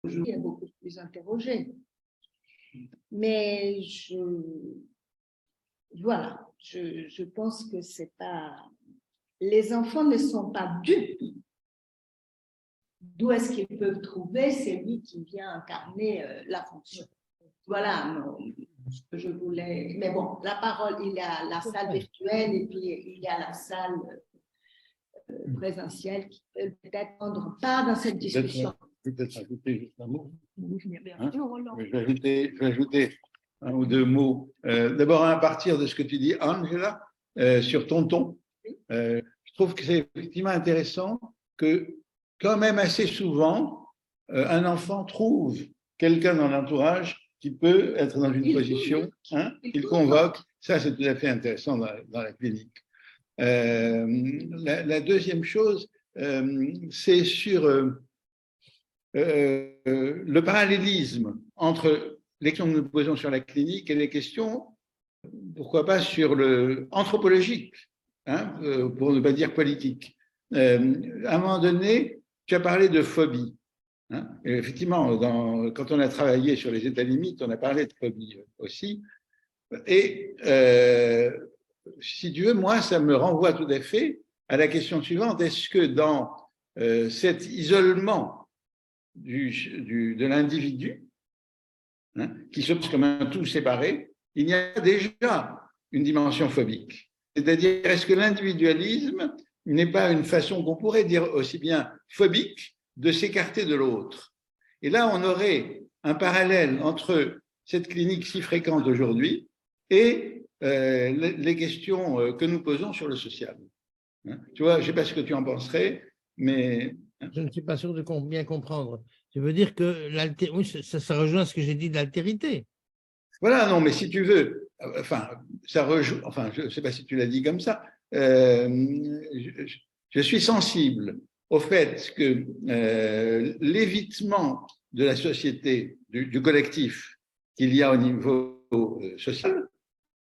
aujourd'hui est beaucoup plus interrogée. Mais voilà, je pense que c'est pas... Les enfants ne sont pas dupes. D'où est-ce qu'ils peuvent trouver celui qui vient incarner la fonction? Voilà ce que je voulais. Mais bon, la parole, il y a la salle virtuelle et puis il y a la salle présentielle qui peut peut-être prendre part dans cette discussion. Je vais peut-être ajouter juste un mot. Hein? Je vais ajouter un ou deux mots. D'abord, à partir de ce que tu dis, Angela, sur Tonton, je trouve que c'est effectivement intéressant que, quand même assez souvent, un enfant trouve quelqu'un dans l'entourage qui peut être dans une Il position, convoque. il convoque, ça c'est tout à fait intéressant dans la clinique. La deuxième chose, c'est sur le parallélisme entre les questions que nous posons sur la clinique et les questions, pourquoi pas, sur le anthropologique, pour ne pas dire politique. À un moment donné, tu as parlé de phobie. Et effectivement, quand on a travaillé sur les états limites, on a parlé de phobie aussi. Et si tu veux, moi, ça me renvoie tout à fait à la question suivante. Est-ce que dans cet isolement de l'individu, qui se pose comme un tout séparé, il y a déjà une dimension phobique? C'est-à-dire, est-ce que l'individualisme n'est pas une façon qu'on pourrait dire aussi bien phobique de s'écarter de l'autre? Et là, on aurait un parallèle entre cette clinique si fréquente aujourd'hui et les questions que nous posons sur le social. Tu vois, je ne sais pas ce que tu en penserais, mais... Je ne suis pas sûr de bien comprendre. Je veux dire que oui, ça rejoint ce que j'ai dit de l'altérité. Voilà, non, mais si tu veux, enfin, ça rejoint, enfin, je ne sais pas si tu l'as dit comme ça, je suis sensible au fait que l'évitement de la société, du collectif qu'il y a au niveau social,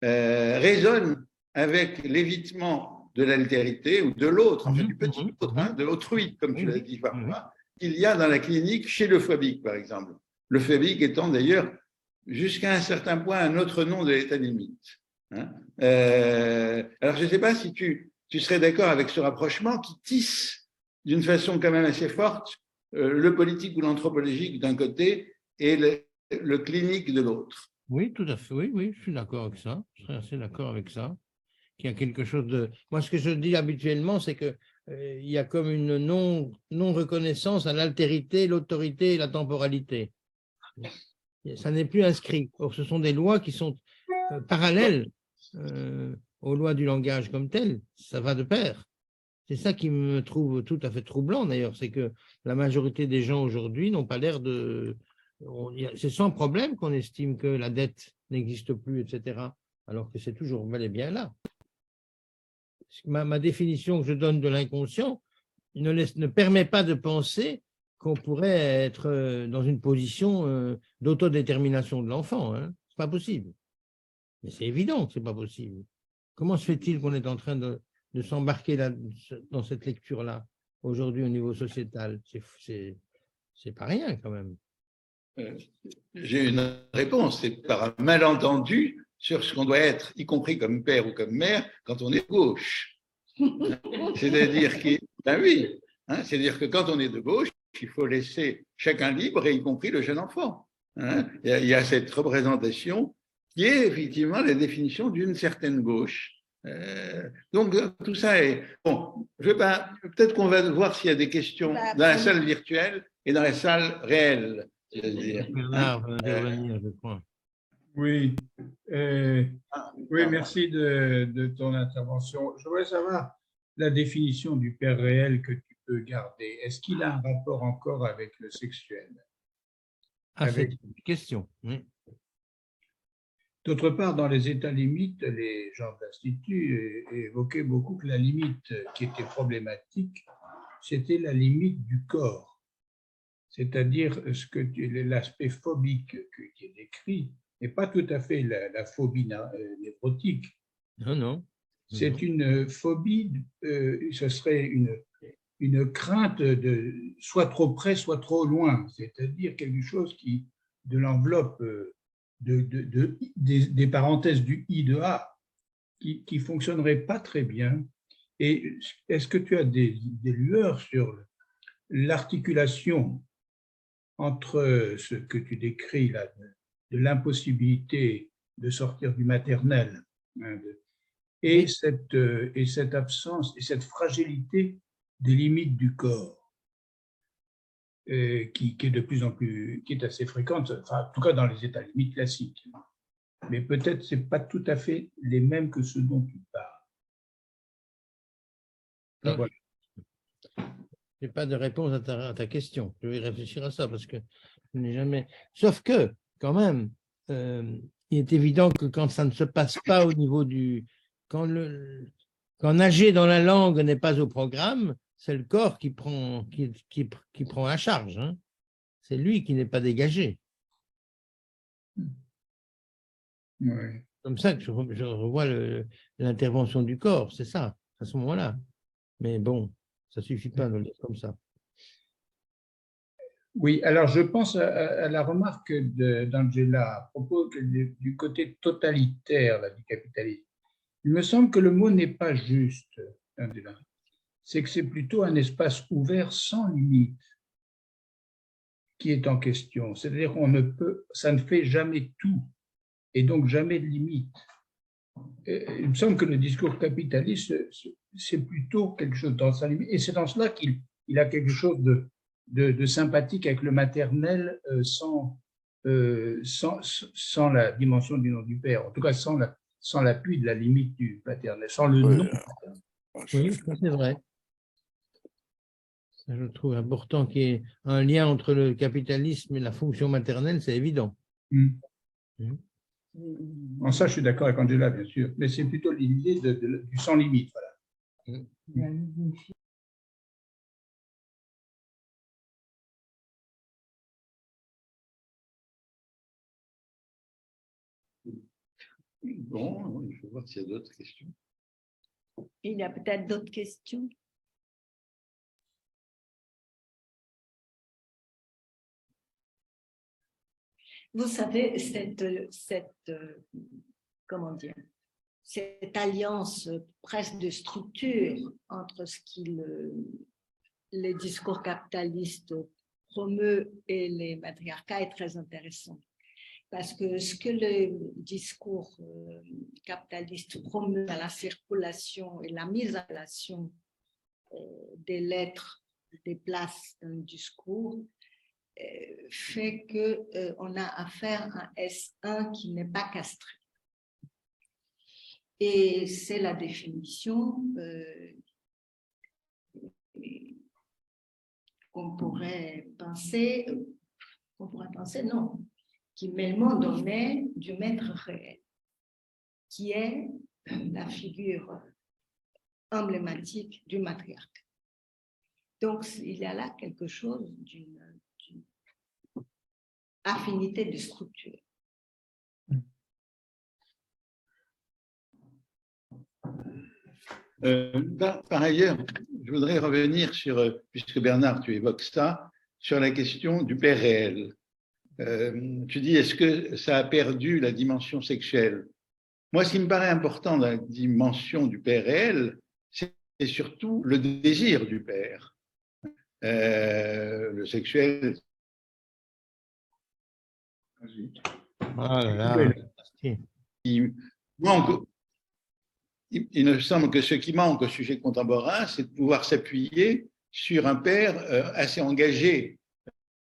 résonne avec l'évitement de l'altérité ou de l'autre, en fait, du petit autre, de l'autrui, comme tu l'as dit parfois, qu'il y a dans la clinique chez le phobique, par exemple. Le phobique étant d'ailleurs, jusqu'à un certain point, un autre nom de l'état limite. Alors, je ne sais pas si tu serais d'accord avec ce rapprochement qui tisse d'une façon quand même assez forte le politique ou l'anthropologique d'un côté et le clinique de l'autre. Oui, tout à fait. Oui, oui, je suis d'accord avec ça. Je serais assez d'accord avec ça. Qu'il y a quelque chose de. Moi, ce que je dis habituellement, c'est que il y a comme une non-reconnaissance à l'altérité, l'autorité et la temporalité. Ça n'est plus inscrit. Or, ce sont des lois qui sont parallèles aux lois du langage comme telles. Ça va de pair. C'est ça qui me trouve tout à fait troublant, d'ailleurs, c'est que la majorité des gens aujourd'hui n'ont pas l'air de... C'est sans problème qu'on estime que la dette n'existe plus, etc., alors que c'est toujours bel et bien là. Ma définition que je donne de l'inconscient ne permet pas de penser qu'on pourrait être dans une position d'autodétermination de l'enfant. Ce n'est pas possible. Mais c'est évident que ce n'est pas possible. Comment se fait-il qu'on est en train de s'embarquer dans cette lecture-là, aujourd'hui au niveau sociétal? C'est pas rien quand même. J'ai une réponse, c'est par un malentendu sur ce qu'on doit être, y compris comme père ou comme mère, quand on est de gauche. C'est-à-dire c'est-à-dire que quand on est de gauche, il faut laisser chacun libre, et y compris le jeune enfant. Il y a cette représentation qui est effectivement la définition d'une certaine gauche. Donc tout ça est bon. Peut-être qu'on va voir s'il y a des questions dans la salle virtuelle et dans la salle réelle. Bernard va intervenir, je crois. Oui, oui, merci de ton intervention. Je voudrais savoir la définition du père réel que tu peux garder. Est-ce qu'il a un rapport encore avec le sexuel? C'est une question. Oui. D'autre part, dans les états limites, les gens de l'Institut évoquaient beaucoup que la limite qui était problématique, c'était la limite du corps, c'est-à-dire l'aspect phobique qui est décrit n'est pas tout à fait la phobie névrotique. Non, non. C'est une phobie, ce serait une crainte de soit trop près, soit trop loin, c'est-à-dire quelque chose qui, de l'enveloppe des parenthèses du I de A, qui ne fonctionnerait pas très bien. Et est-ce que tu as des lueurs sur l'articulation entre ce que tu décris là, de l'impossibilité de sortir du maternel, et cette absence et cette fragilité des limites du corps, qui est de plus en plus, qui est assez fréquente, enfin, en tout cas dans les états limites classiques. Mais peut-être ce n'est pas tout à fait les mêmes que ceux dont tu parles. Enfin, voilà. Je n'ai pas de réponse à ta question. Je vais réfléchir à ça parce que je n'ai jamais. Sauf que, quand même, il est évident que quand ça ne se passe pas au niveau du… Quand nager dans la langue n'est pas au programme, c'est le corps qui prend la charge. Hein. C'est lui qui n'est pas dégagé. Oui. Comme ça que je revois l'intervention du corps, c'est ça, à ce moment-là. Mais bon, ça ne suffit pas de le dire comme ça. Oui, alors je pense à la remarque d'Angela à propos du côté totalitaire là, du capitalisme. Il me semble que le mot n'est pas juste, Angela. C'est que c'est plutôt un espace ouvert sans limite qui est en question. C'est-à-dire ça ne fait jamais tout et donc jamais de limite. Il me semble que le discours capitaliste, c'est plutôt quelque chose dans sa limite. Et c'est dans cela qu'il a quelque chose de sympathique avec le maternel sans la dimension du nom du père, en tout cas sans l'appui de la limite du paternel, sans le nom. Oui, ça c'est vrai. Ça, je trouve important qu'il y ait un lien entre le capitalisme et la fonction maternelle, c'est évident. En ça, je suis d'accord avec Angela, bien sûr, mais c'est plutôt l'idée du sans limite. Voilà. Bon, il faut voir s'il y a d'autres questions. Il y a peut-être d'autres questions. Vous savez, comment dire, cette alliance presque de structure entre ce les discours capitalistes promeut et les matriarcats est très intéressant. Parce que ce que le discours capitaliste promeut dans la circulation et la mise en relation des lettres, des places d'un discours, fait qu'on a affaire à un S1 qui n'est pas castré. Et c'est la définition qu'on pourrait penser, non, qui met le mot donné du maître réel, qui est la figure emblématique du matriarcat. Donc, il y a là quelque chose d'une affinité de structure. Par ailleurs, je voudrais revenir sur, puisque Bernard, tu évoques ça, sur la question du père réel. Tu dis, est-ce que ça a perdu la dimension sexuelle? Moi, ce qui me paraît important dans la dimension du père réel, c'est surtout le désir du père. Le sexuel. Il me semble que ce qui manque au sujet contemporain, c'est de pouvoir s'appuyer sur un père assez engagé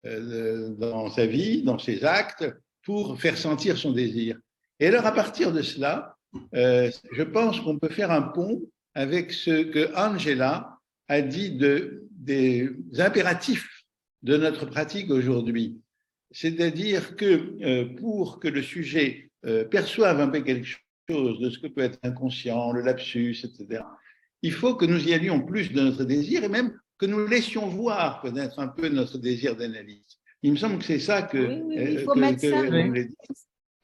dans sa vie, dans ses actes, pour faire sentir son désir. Et alors, à partir de cela, je pense qu'on peut faire un pont avec ce que Angela a dit des impératifs de notre pratique aujourd'hui. C'est-à-dire que pour que le sujet perçoive un peu quelque chose de ce que peut être inconscient, le lapsus, etc., il faut que nous y allions plus de notre désir et même que nous laissions voir peut-être un peu notre désir d'analyse. Il me semble que c'est ça que… Oui, il faut mettre ça.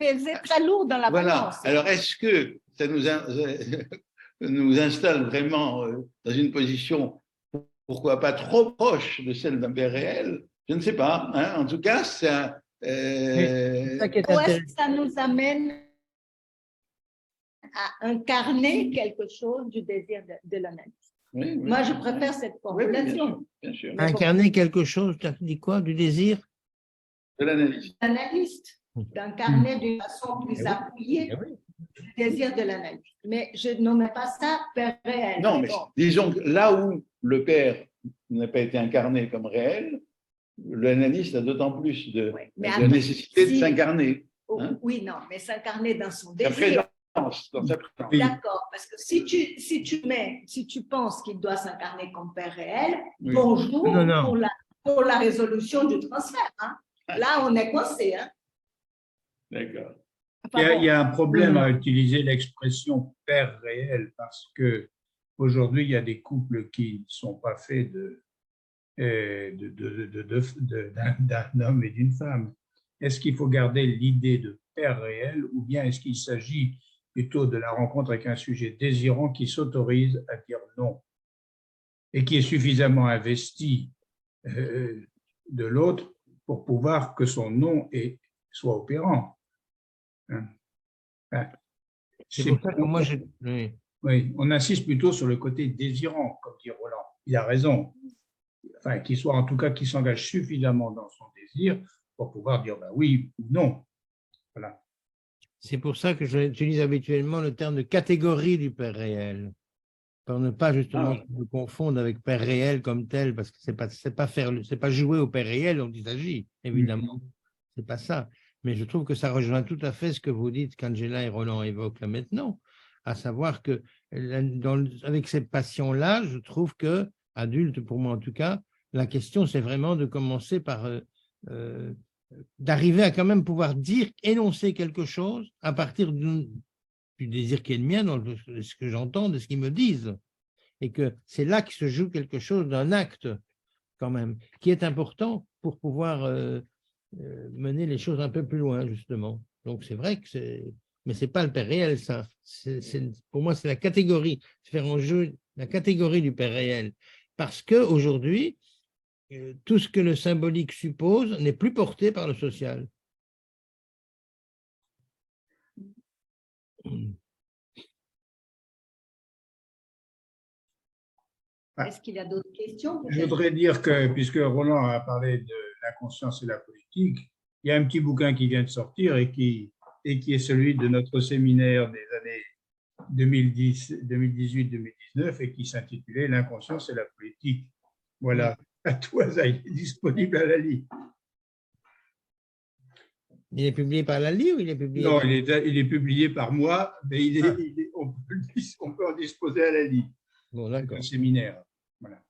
C'est très lourd dans la balance. Alors, est-ce que ça nous installe vraiment dans une position, pourquoi pas trop proche de celle d'un père réel? Je ne sais pas. Hein. En tout cas, ça… Où est-ce que ça nous amène à incarner quelque chose du désir de l'analyse? Oui, Moi, je préfère cette formulation. Oui, bien sûr. Incarner quelque chose, tu as dit quoi? Du désir? De l'analyste. L'analyste, d'incarner d'une façon plus appuyée le désir de l'analyste. Mais je ne nomme pas ça père réel. Non, mais disons que là où le père n'a pas été incarné comme réel, l'analyste a d'autant plus de nécessité de s'incarner. Hein? Oui, non, mais s'incarner dans son désir. Dans sa présence. D'accord, parce que si tu penses qu'il doit s'incarner comme père réel, bonjour pour la résolution du transfert. Hein. Là, on est coincé. Hein. D'accord. Il y a un problème à utiliser l'expression père réel parce que aujourd'hui il y a des couples qui ne sont pas faits d'un homme et d'une femme. Est-ce qu'il faut garder l'idée de père réel ou bien est-ce qu'il s'agit plutôt de la rencontre avec un sujet désirant qui s'autorise à dire non et qui est suffisamment investi de l'autre pour pouvoir que son non soit opérant. C'est pour ça que moi, Oui, on insiste plutôt sur le côté désirant, comme dit Roland. Il a raison. Enfin, qu'il soit en tout cas, qu'il s'engage suffisamment dans son désir pour pouvoir dire ben oui ou non. Voilà. C'est pour ça que j'utilise habituellement le terme de catégorie du père réel, pour ne pas justement me confondre avec père réel comme tel, parce que c'est pas jouer au père réel dont il s'agit, évidemment. C'est pas ça. Mais je trouve que ça rejoint tout à fait ce que vous dites qu'Angela et Roland évoquent là maintenant, à savoir que avec cette passion-là, je trouve que, adulte pour moi en tout cas, la question c'est vraiment de commencer par d'arriver à quand même pouvoir dire, énoncer quelque chose à partir du désir qui est le mien, de ce que j'entends, de ce qu'ils me disent. Et que c'est là que se joue quelque chose d'un acte, quand même, qui est important pour pouvoir mener les choses un peu plus loin, justement. Donc c'est vrai que c'est... Mais ce n'est pas le père réel, ça. Pour moi, c'est la catégorie, faire en jeu la catégorie du père réel. Parce qu'aujourd'hui, tout ce que le symbolique suppose n'est plus porté par le social. Est-ce qu'il y a d'autres questions? Je voudrais dire que, puisque Roland a parlé de l'inconscience et la politique, il y a un petit bouquin qui vient de sortir et qui est celui de notre séminaire des années 2018-2019 et qui s'intitulait L'inconscience et la politique. Voilà, à toi, il est disponible à la Lali. Il est publié par Lali ou il est publié? Non, il est publié par moi, mais on peut en disposer à la Lali. Bon, d'accord. Un séminaire. Voilà.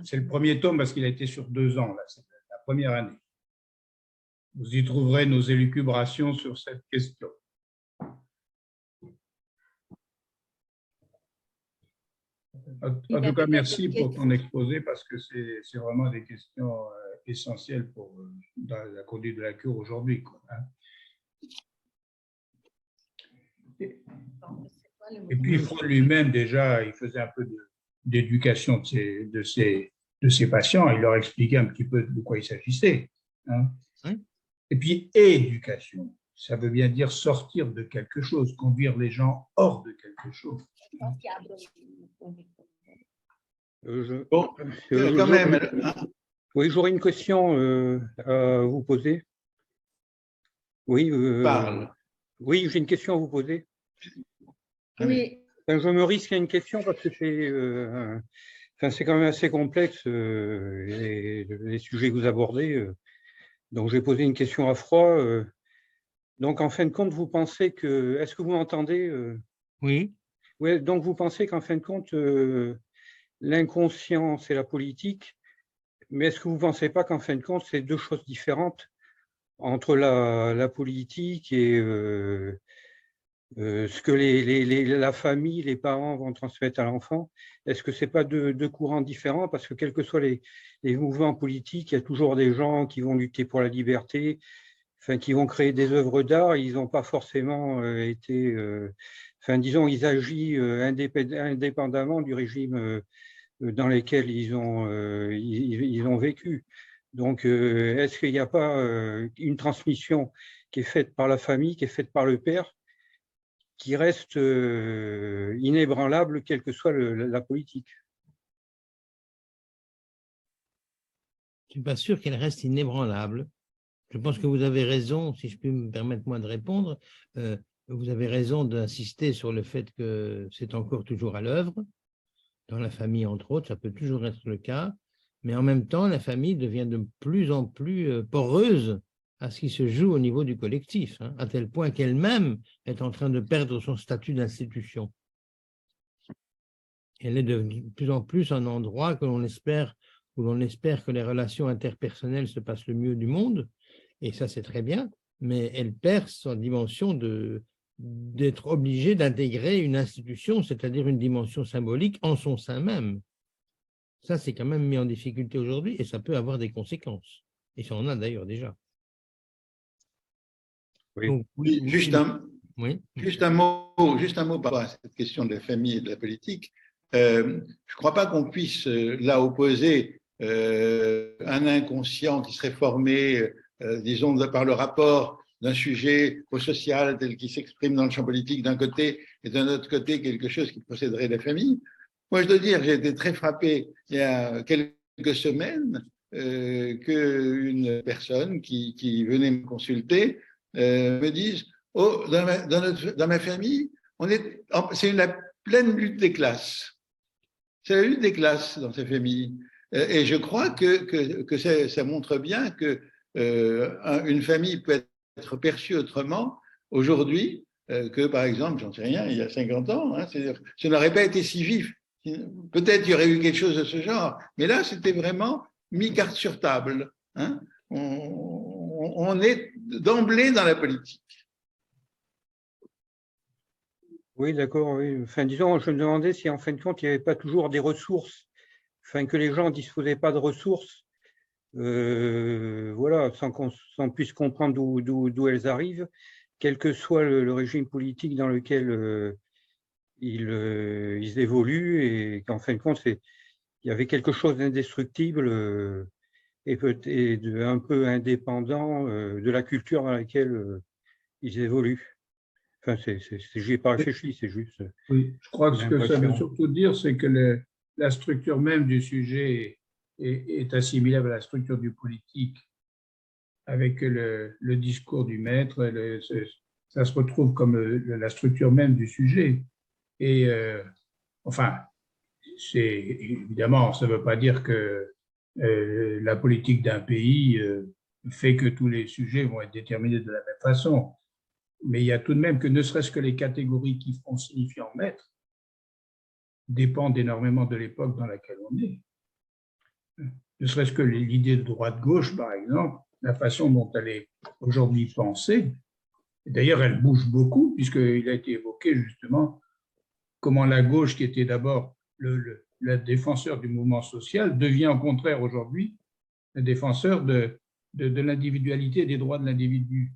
C'est le premier tome parce qu'il a été sur 2 ans, là, c'est la première année. Vous y trouverez nos élucubrations sur cette question. En tout cas, merci pour ton exposé parce que c'est vraiment des questions essentielles dans la conduite de la cure aujourd'hui. Et puis, Freud lui-même, déjà, il faisait un peu d'éducation de ses patients. Il leur expliquait un petit peu de quoi il s'agissait. Hein. Oui. Et puis, éducation, ça veut bien dire sortir de quelque chose, conduire les gens hors de quelque chose. Quand même. Oui, j'aurais une question à vous poser. Oui, Parle. Oui, j'ai une question à vous poser. Oui. Je me risque à une question parce que c'est quand même assez complexe les sujets que vous abordez. Donc, j'ai posé une question à froid. Donc, en fin de compte, vous pensez que... Est-ce que vous m'entendez Oui. Oui, donc vous pensez qu'en fin de compte, l'inconscient, c'est la politique, mais est-ce que vous ne pensez pas qu'en fin de compte, c'est 2 choses différentes entre la politique et ce que la famille, les parents vont transmettre à l'enfant? Est-ce que ce n'est pas 2 courants différents? Parce que quels que soient les mouvements politiques, il y a toujours des gens qui vont lutter pour la liberté, enfin, qui vont créer des œuvres d'art. Ils n'ont pas forcément été... disons, ils agissent indépendamment du régime dans lequel ils ont vécu. Donc, est-ce qu'il n'y a pas une transmission qui est faite par la famille, qui est faite par le père, qui reste inébranlable, quelle que soit la politique? Je ne suis pas sûr qu'elle reste inébranlable. Je pense que vous avez raison, si je puis me permettre moi de répondre, vous avez raison d'insister sur le fait que c'est encore toujours à l'œuvre, dans la famille entre autres, ça peut toujours être le cas, mais en même temps, la famille devient de plus en plus poreuse à ce qui se joue au niveau du collectif, hein, à tel point qu'elle-même est en train de perdre son statut d'institution. Elle est devenue de plus en plus un endroit où l'on espère que les relations interpersonnelles se passent le mieux du monde, et ça c'est très bien, mais elle perd sa dimension d'être obligée d'intégrer une institution, c'est-à-dire une dimension symbolique en son sein même. Ça, c'est quand même mis en difficulté aujourd'hui et ça peut avoir des conséquences. Et ça en a d'ailleurs déjà. Oui. Donc, Oui, juste un oui. mot par rapport à cette question de la famille et de la politique. Je ne crois pas qu'on puisse là opposer un inconscient qui serait formé, disons, par le rapport d'un sujet au social tel qu'il s'exprime dans le champ politique d'un côté et d'un autre côté quelque chose qui procéderait de la famille. Moi, je dois dire, j'ai été très frappé il y a quelques semaines qu'une personne qui venait me consulter me dise « Oh, dans ma famille, c'est la pleine lutte des classes. C'est la lutte des classes dans ces familles. » Et je crois que ça montre bien que une famille peut être perçue autrement aujourd'hui que, par exemple, j'en sais rien, il y a 50 ans. Hein, ça n'aurait pas été si vif. Peut-être il y aurait eu quelque chose de ce genre, mais là, c'était vraiment mis carte sur table. Hein. On est d'emblée dans la politique. Oui, d'accord. Oui. Enfin, disons, je me demandais si en fin de compte, il n'y avait pas toujours des ressources, enfin, que les gens ne disposaient pas de ressources, voilà, sans qu'on puisse comprendre d'où elles arrivent, quel que soit le régime politique dans lequel ils évoluent, et qu'en fin de compte, il y avait quelque chose d'indestructible et un peu indépendant de la culture dans laquelle ils évoluent. Enfin, j'y ai pas réfléchi, c'est juste. Oui, je crois que ce que ça veut l'impression. surtout dire, c'est que la structure même du sujet est assimilable à la structure du politique, avec le discours du maître, ça se retrouve comme la structure même du sujet. Et enfin, évidemment, ça ne veut pas dire que la politique d'un pays fait que tous les sujets vont être déterminés de la même façon. Mais il y a tout de même que ne serait-ce que les catégories qui font signifiant maître dépendent énormément de l'époque dans laquelle on est. Ne serait-ce que l'idée de droite-gauche, par exemple, la façon dont elle est aujourd'hui pensée. D'ailleurs, elle bouge beaucoup, puisqu'il a été évoqué justement comment la gauche, qui était d'abord le défenseur du mouvement social, devient au contraire aujourd'hui le défenseur de l'individualité et des droits de l'individu.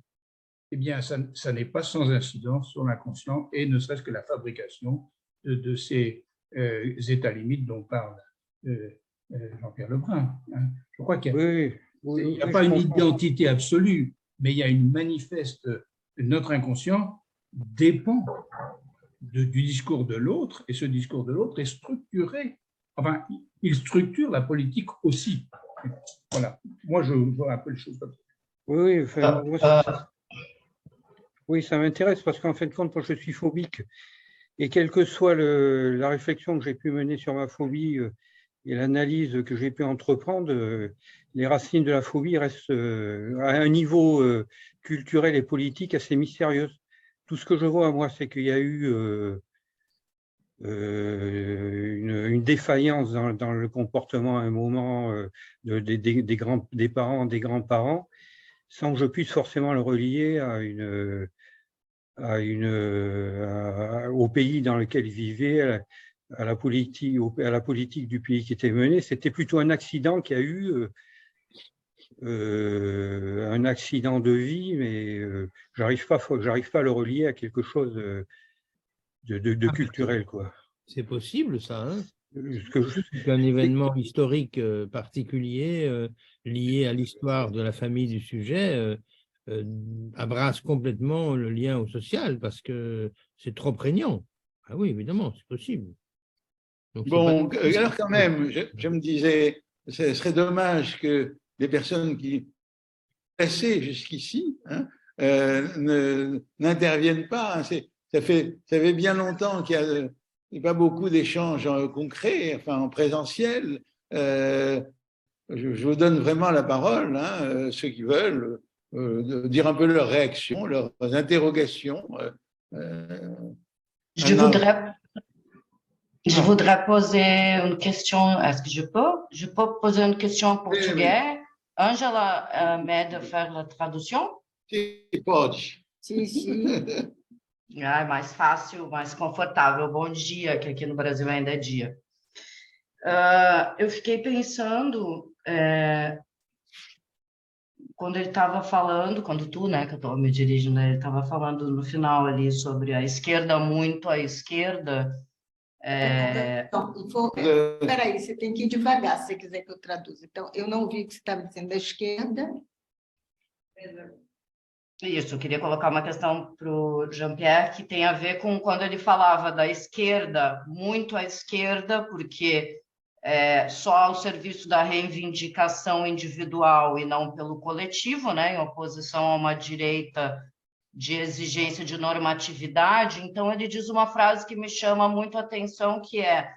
Eh bien, ça n'est pas sans incidence sur l'inconscient et ne serait-ce que la fabrication de ces états limites dont parle Jean-Pierre Lebrun. Hein. Je crois qu'il n'y a pas une identité absolue, mais il y a une manifeste. Notre inconscient dépend du discours de l'autre, et ce discours de l'autre est structuré. Enfin, il structure la politique aussi. Voilà. Moi, je vois un peu les choses comme ça. Oui, enfin, oui, ça m'intéresse parce qu'en fin de compte, moi, je suis phobique. Et quelle que soit la réflexion que j'ai pu mener sur ma phobie et l'analyse que j'ai pu entreprendre, les racines de la phobie restent à un niveau culturel et politique assez mystérieux. Tout ce que je vois, moi, c'est qu'il y a eu une défaillance dans le comportement à un moment des parents, des grands-parents, sans que je puisse forcément le relier au pays dans lequel ils vivaient, à la politique du pays qui était menée. C'était plutôt un accident qu'il y a eu, un accident de vie, mais j'arrive pas à le relier à quelque chose de culturel, quoi. C'est possible, ça. Hein, C'est un événement historique particulier lié à l'histoire de la famille du sujet abrace complètement le lien au social parce que c'est trop prégnant. Ah oui, évidemment, c'est possible. Donc, bon, alors quand même, je me disais, ce serait dommage que les personnes qui passées jusqu'ici n'interviennent pas. Hein. Ça fait bien longtemps qu'il n'y a pas beaucoup d'échanges concrets, enfin en présentiel. Je vous donne vraiment la parole, hein, ceux qui veulent dire un peu leurs réactions, leurs interrogations. Je voudrais poser une question. Est-ce que je peux poser une question en portugais? Oui. Angela m'aide à faire la traduction. Sim, pode. Sim, sim. Ah, mais fácil, mais confortável. Bom dia, que aqui no Brasil ainda é dia. Eu fiquei pensando, quando ele estava falando, quando tu, né, que eu estou me dirigindo, ele estava falando no final ali sobre a esquerda, muito à esquerda. Então, espera aí, você tem que ir devagar se você quiser que eu traduza. Então, eu não ouvi o que você estava dizendo da esquerda. Isso, eu queria colocar uma questão para o Jean-Pierre, que tem a ver com quando ele falava da esquerda, muito à esquerda, porque só ao serviço da reivindicação individual e não pelo coletivo, né, em oposição a uma direita de exigência de normatividade. Então, ele diz uma frase que me chama muito a atenção, que é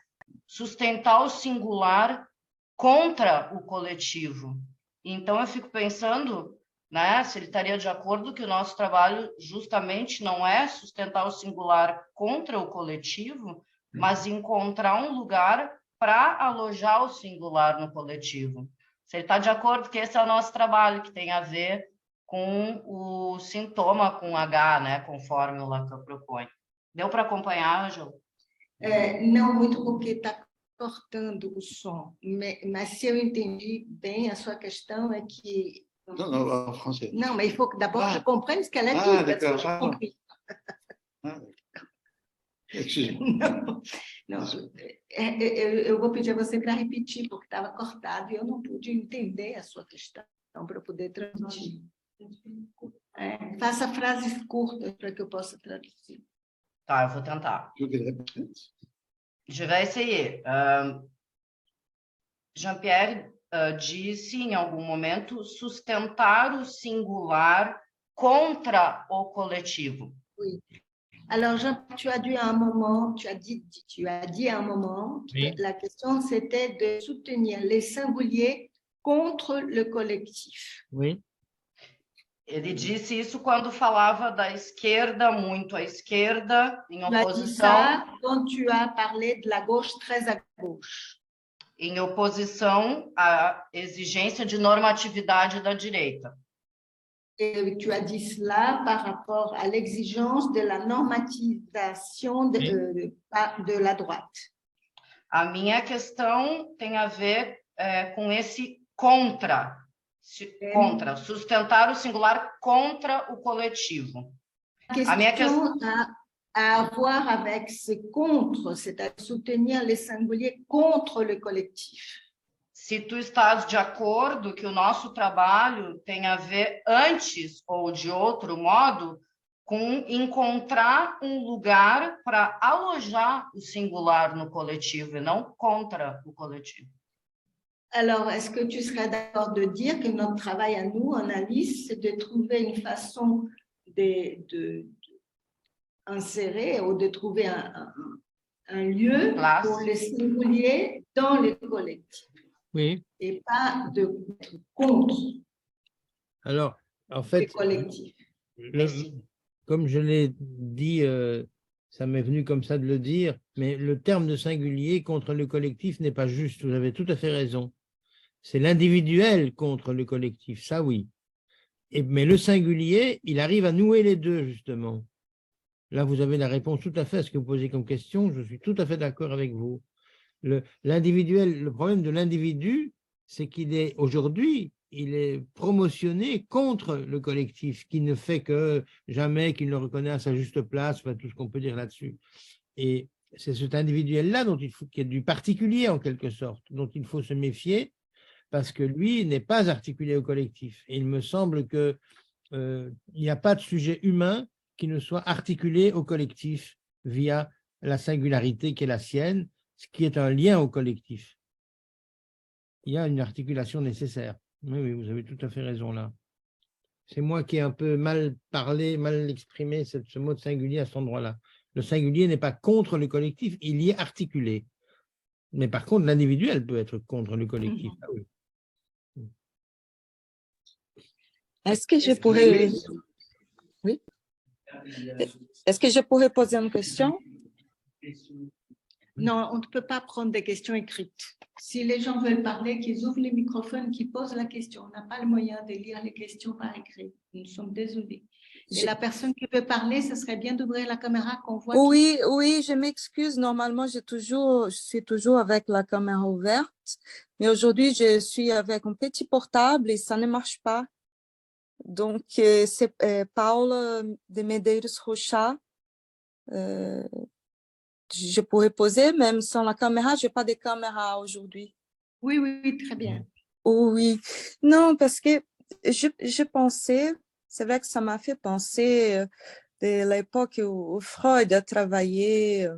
sustentar o singular contra o coletivo. Então, eu fico pensando, né, se ele estaria de acordo que o nosso trabalho justamente não é sustentar o singular contra o coletivo, mas encontrar um lugar para alojar o singular no coletivo. Se ele está de acordo que esse é o nosso trabalho, que tem a ver com o sintoma com H, né, conforme o Lacan propõe. Deu para acompanhar, Ângelo? Não muito, porque está cortando o som. Mas se eu entendi bem, a sua questão é que... Non, non, en français. Non, mais il faut que d'abord je comprenne ce qu'elle a dit, parce que d'accord, j'ai compris. Excuse-moi. Não, eu vou pedir a você para repetir, porque estava cortado e eu não pude entender a sua questão para eu poder traduzir. Faça frases curtas para que eu possa traduzir. Tá, eu vou tentar. Tu veux que je répète? Je vais essayer. Jean-Pierre disse em algum momento sustentar o singular contra o coletivo. Oui. Alors, Jean, tu as dit à un moment, tu as dit à un moment, Oui. la question c'était de soutenir les singuliers contre le collectif. Oui. Ele disse isso quando falava da esquerda, muito à esquerda, em Tu as dit oposição, ça quand tu as parlé de la gauche très à gauche. em oposição à exigência de normatividade da direita. Et tu as dit cela par rapport à l'exigence de la normatisation de la droite. A minha questão tem a ver com esse contra, sustentar o singular contra o coletivo. La question a à voir avec ce contre, c'est-à-dire soutenir les singuliers contre le collectif. Se tu estás de acordo que o nosso trabalho tem a ver, antes ou de outro modo, com encontrar um lugar para alojar o singular no coletivo e não contra o coletivo. Alors, est-ce que tu serais d'accord de dire que notre travail à nous, en Alice, c'est de trouver une façon d'insérer ou de trouver un lieu pour les singuliers dans les collectifs? Oui. Et pas de contre. Alors, en fait, les collectifs. Comme je l'ai dit, ça m'est venu comme ça de le dire, mais le terme de singulier contre le collectif n'est pas juste. Vous avez tout à fait raison. C'est l'individuel contre le collectif, ça oui. Mais le singulier, il arrive à nouer les deux, justement. Là, vous avez la réponse tout à fait à ce que vous posez comme question. Je suis tout à fait d'accord avec vous. L'individuel, le problème de l'individu, c'est qu'il est aujourd'hui, il est promotionné contre le collectif, qui ne fait que jamais qu'il le reconnaît à sa juste place, enfin, tout ce qu'on peut dire là-dessus. Et c'est cet individuel-là dont il faut qu'il y ait du particulier en quelque sorte, dont il faut se méfier, parce que lui n'est pas articulé au collectif. Et il me semble qu'il n'y a pas de sujet humain qui ne soit articulé au collectif via la singularité qui est la sienne, ce qui est un lien au collectif. Il y a une articulation nécessaire. Oui, oui, vous avez tout à fait raison là. C'est moi qui ai un peu mal parlé, mal exprimé ce mot de singulier à cet endroit-là. Le singulier n'est pas contre le collectif, il y est articulé. Mais par contre, l'individuel peut être contre le collectif. Ah oui. Est-ce que je pourrais... Oui. Est-ce que je pourrais poser une question? Non, on ne peut pas prendre des questions écrites. Si les gens veulent parler, qu'ils ouvrent les microphones, qu'ils posent la question. On n'a pas le moyen de lire les questions par écrit. Nous sommes désolés. Et la personne qui veut parler, ce serait bien d'ouvrir la caméra qu'on voit. Oui, oui, je m'excuse. Normalement, je suis toujours avec la caméra ouverte. Mais aujourd'hui, je suis avec un petit portable et ça ne marche pas. Donc, c'est Paula de Medeiros Rocha. Je pourrais poser, même sans la caméra. Je n'ai pas de caméra aujourd'hui. Oui, oui, oui, très bien. Oui. Non, parce que je pensais, c'est vrai que ça m'a fait penser de l'époque où Freud a travaillé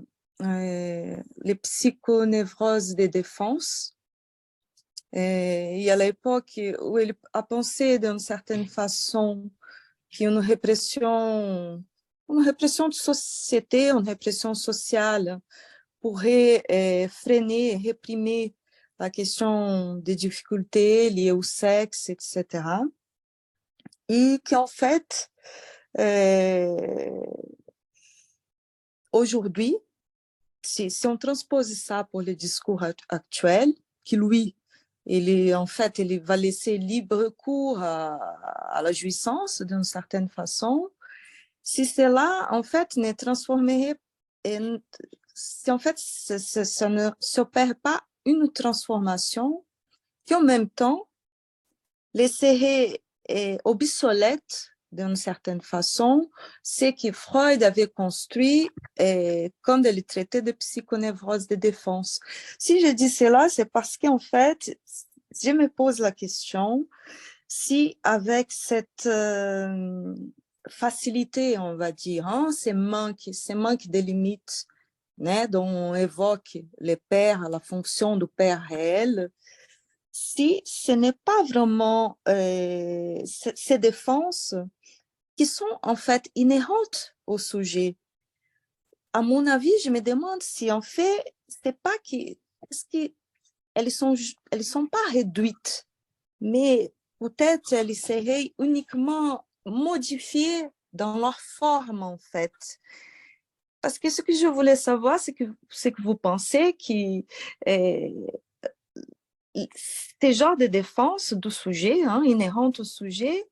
les psychonévroses de défense. Et à l'époque où il a pensé d'une certaine façon qu'une répression de société, une répression sociale pourrait freiner, réprimer la question des difficultés liées au sexe, etc. Et qu'en fait, aujourd'hui, si on transpose ça pour le discours actuel, qui lui, en fait, il va laisser libre cours à la jouissance d'une certaine façon, si cela, en fait, ne transformerait, si en fait, ça ne s'opère pas une transformation qui, en même temps, laisserait obsolète d'une certaine façon ce que Freud avait construit quand il traitait de psychonévrose de défense. Si je dis cela, c'est parce qu'en fait, je me pose la question si avec cette facilité, on va dire, ces manques de limites, dont on évoque les pères, la fonction du père réel, si ce n'est pas vraiment ces défenses qui sont en fait inhérentes au sujet. À mon avis, je me demande si en fait, c'est pas qu'elles sont pas réduites, mais peut-être elles seraient uniquement modifiées dans leur forme en fait. Parce que ce que je voulais savoir, c'est que vous pensez que ce genre de défense du sujet, inhérente au sujet,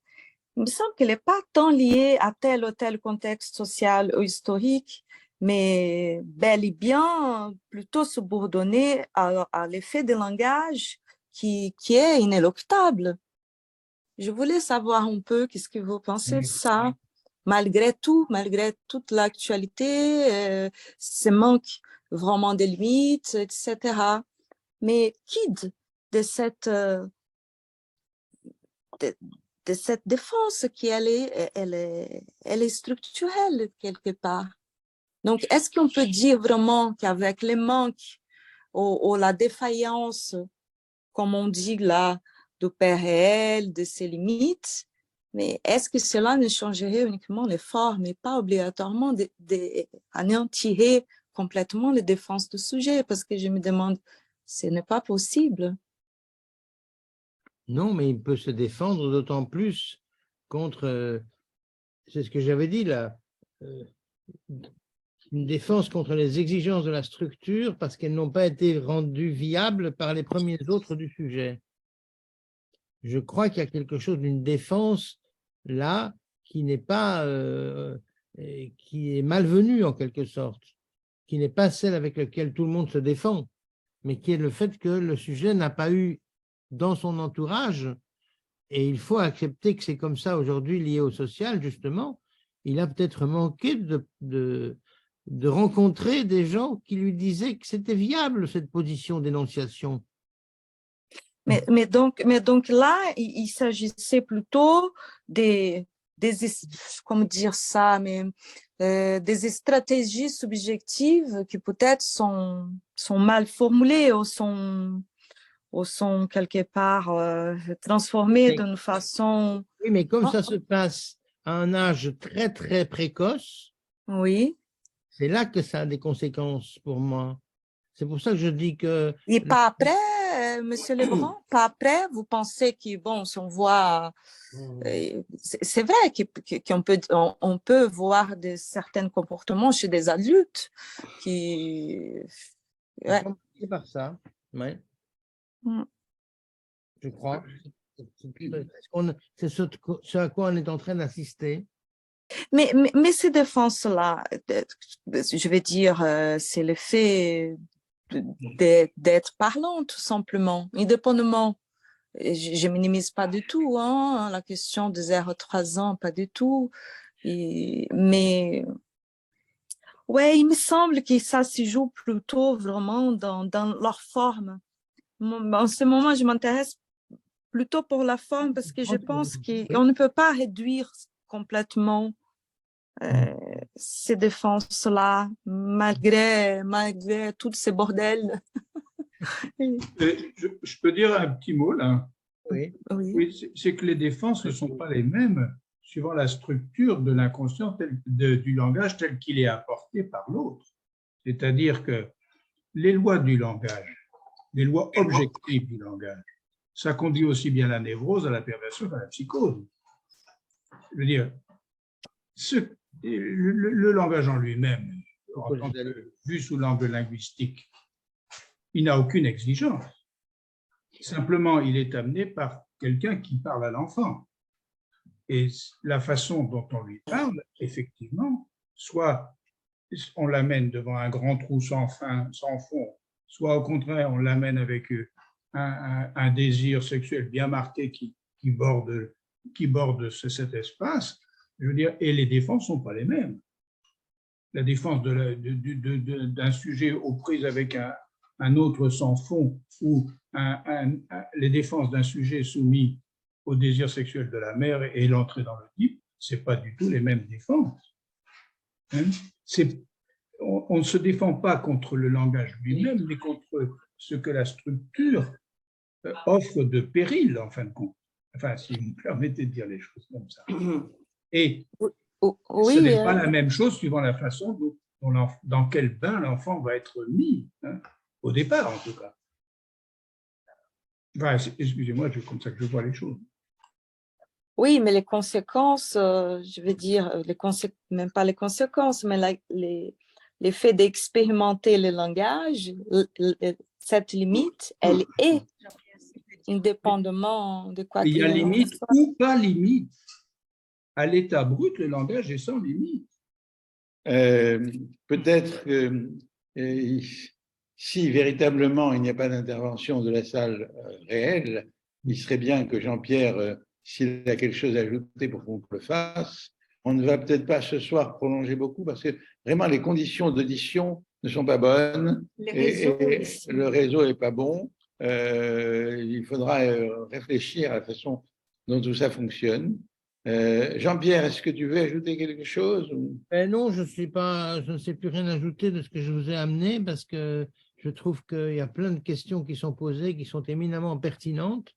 il me semble qu'elle n'est pas tant liée à tel ou tel contexte social ou historique, mais bel et bien plutôt subordonnée à l'effet de langage qui est inéluctable. Je voulais savoir un peu qu'est-ce que vous pensez de ça, malgré tout, malgré toute l'actualité, ce manque vraiment de limites, etc. Mais quitte de cette défense qui elle est structurelle quelque part. Donc, est-ce qu'on peut dire vraiment qu'avec les manques ou la défaillance, comme on dit là, du père réel, de ses limites, mais est-ce que cela ne changerait uniquement les formes et pas obligatoirement d'anéantir complètement les défenses du sujet? Parce que je me demande, ce n'est pas possible. Non, mais il peut se défendre d'autant plus contre, c'est ce que j'avais dit là, une défense contre les exigences de la structure parce qu'elles n'ont pas été rendues viables par les premiers autres du sujet. Je crois qu'il y a quelque chose d'une défense là qui n'est pas, qui est malvenue en quelque sorte, qui n'est pas celle avec laquelle tout le monde se défend, mais qui est le fait que le sujet n'a pas eu dans son entourage, et il faut accepter que c'est comme ça aujourd'hui lié au social, justement, il a peut-être manqué de rencontrer des gens qui lui disaient que c'était viable, cette position d'énonciation. Mais donc là, il s'agissait plutôt comment dire ça, mais des stratégies subjectives qui peut-être sont mal formulées ou sont quelque part transformées d'une façon… Oui, mais comme ça se passe à un âge très, très précoce, oui. C'est là que ça a des conséquences pour moi. C'est pour ça que je dis que… Et pas après, Monsieur Lebrun, pas après, vous pensez que, bon, si on voit… c'est vrai qu'on peut voir certains comportements chez des adultes qui Ouais. C'est par ça, ouais. Mm. Je crois. C'est ce à quoi on est en train d'assister. Mais ces défenses-là, je vais dire, c'est le fait d'être parlant, tout simplement, indépendamment. Je minimise pas du tout hein, la question de 0-3 ans, pas du tout. Mais ouais, il me semble que ça se joue plutôt vraiment dans leur forme. En ce moment, je m'intéresse plutôt pour la forme parce que je pense qu'on ne peut pas réduire complètement ces défenses-là, malgré tous ces bordels. Je peux dire un petit mot là. Oui. Oui, c'est que les défenses ne sont pas les mêmes suivant la structure de l'inconscient du langage tel qu'il est apporté par l'autre. C'est-à-dire que les lois du langage, les lois objectives du langage, ça conduit aussi bien à la névrose, à la perversion qu'à la psychose. Je veux dire, le langage en lui-même, vu sous l'angle linguistique, il n'a aucune exigence. Simplement, il est amené par quelqu'un qui parle à l'enfant. Et la façon dont on lui parle, effectivement, soit on l'amène devant un grand trou sans fin, sans fond, soit au contraire, on l'amène avec un désir sexuel bien marqué qui borde cet espace. Je veux dire, et les défenses ne sont pas les mêmes. La défense d'un sujet aux prises avec un autre sans fond ou les défenses d'un sujet soumis au désir sexuel de la mère et l'entrée dans le type, ce n'est pas du tout les mêmes défenses. Hein? On ne se défend pas contre le langage lui-même, mais contre ce que la structure offre de péril, en fin de compte. Enfin, si vous me permettez de dire les choses comme ça. Et ce n'est pas la même chose suivant la façon dans quel bain l'enfant va être mis, hein, au départ en tout cas. Enfin, excusez-moi, c'est comme ça que je vois les choses. Oui, mais les conséquences, je veux dire, même pas les conséquences, mais l'effet d'expérimenter le langage, cette limite, elle est indépendamment de quoi il y a limite ou pas limite. À l'état brut, le langage est sans limite. Peut-être que si véritablement il n'y a pas d'intervention de la salle réelle, il serait bien que Jean-Pierre, s'il a quelque chose à ajouter pour qu'on le fasse, on ne va peut-être pas ce soir prolonger beaucoup parce que vraiment les conditions d'audition ne sont pas bonnes et le réseau n'est pas bon. Il faudra réfléchir à la façon dont tout ça fonctionne. Jean-Pierre, est-ce que tu veux ajouter quelque chose? Non, je ne sais plus rien ajouter de ce que je vous ai amené parce que je trouve qu'il y a plein de questions qui sont posées, qui sont éminemment pertinentes.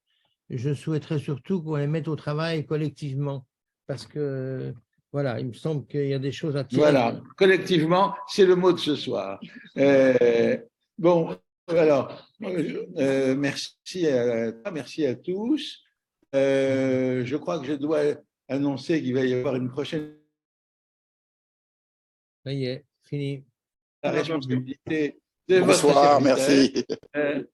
Je souhaiterais surtout qu'on les mette au travail collectivement parce que, voilà, il me semble qu'il y a des choses à tirer. Voilà, collectivement, c'est le mot de ce soir. Bon, alors, merci à tous. Je crois que je dois annoncer qu'il va y avoir une prochaine. Ça y est, fini. La responsabilité de Bonsoir, votre serviteur. merci.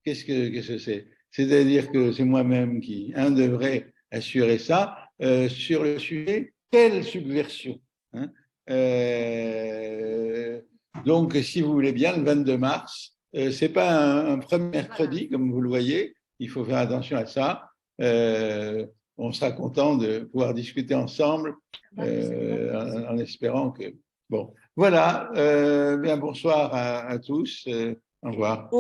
Qu'est-ce que c'est? C'est-à-dire que c'est moi-même qui devrait assurer ça sur le sujet. Quelle subversion, hein? Donc, si vous voulez bien, le 22 mars, ce n'est pas un premier mercredi, comme vous le voyez. Il faut faire attention à ça. On sera content de pouvoir discuter ensemble en espérant que… Bon, voilà. Bien, bonsoir à tous. Au revoir.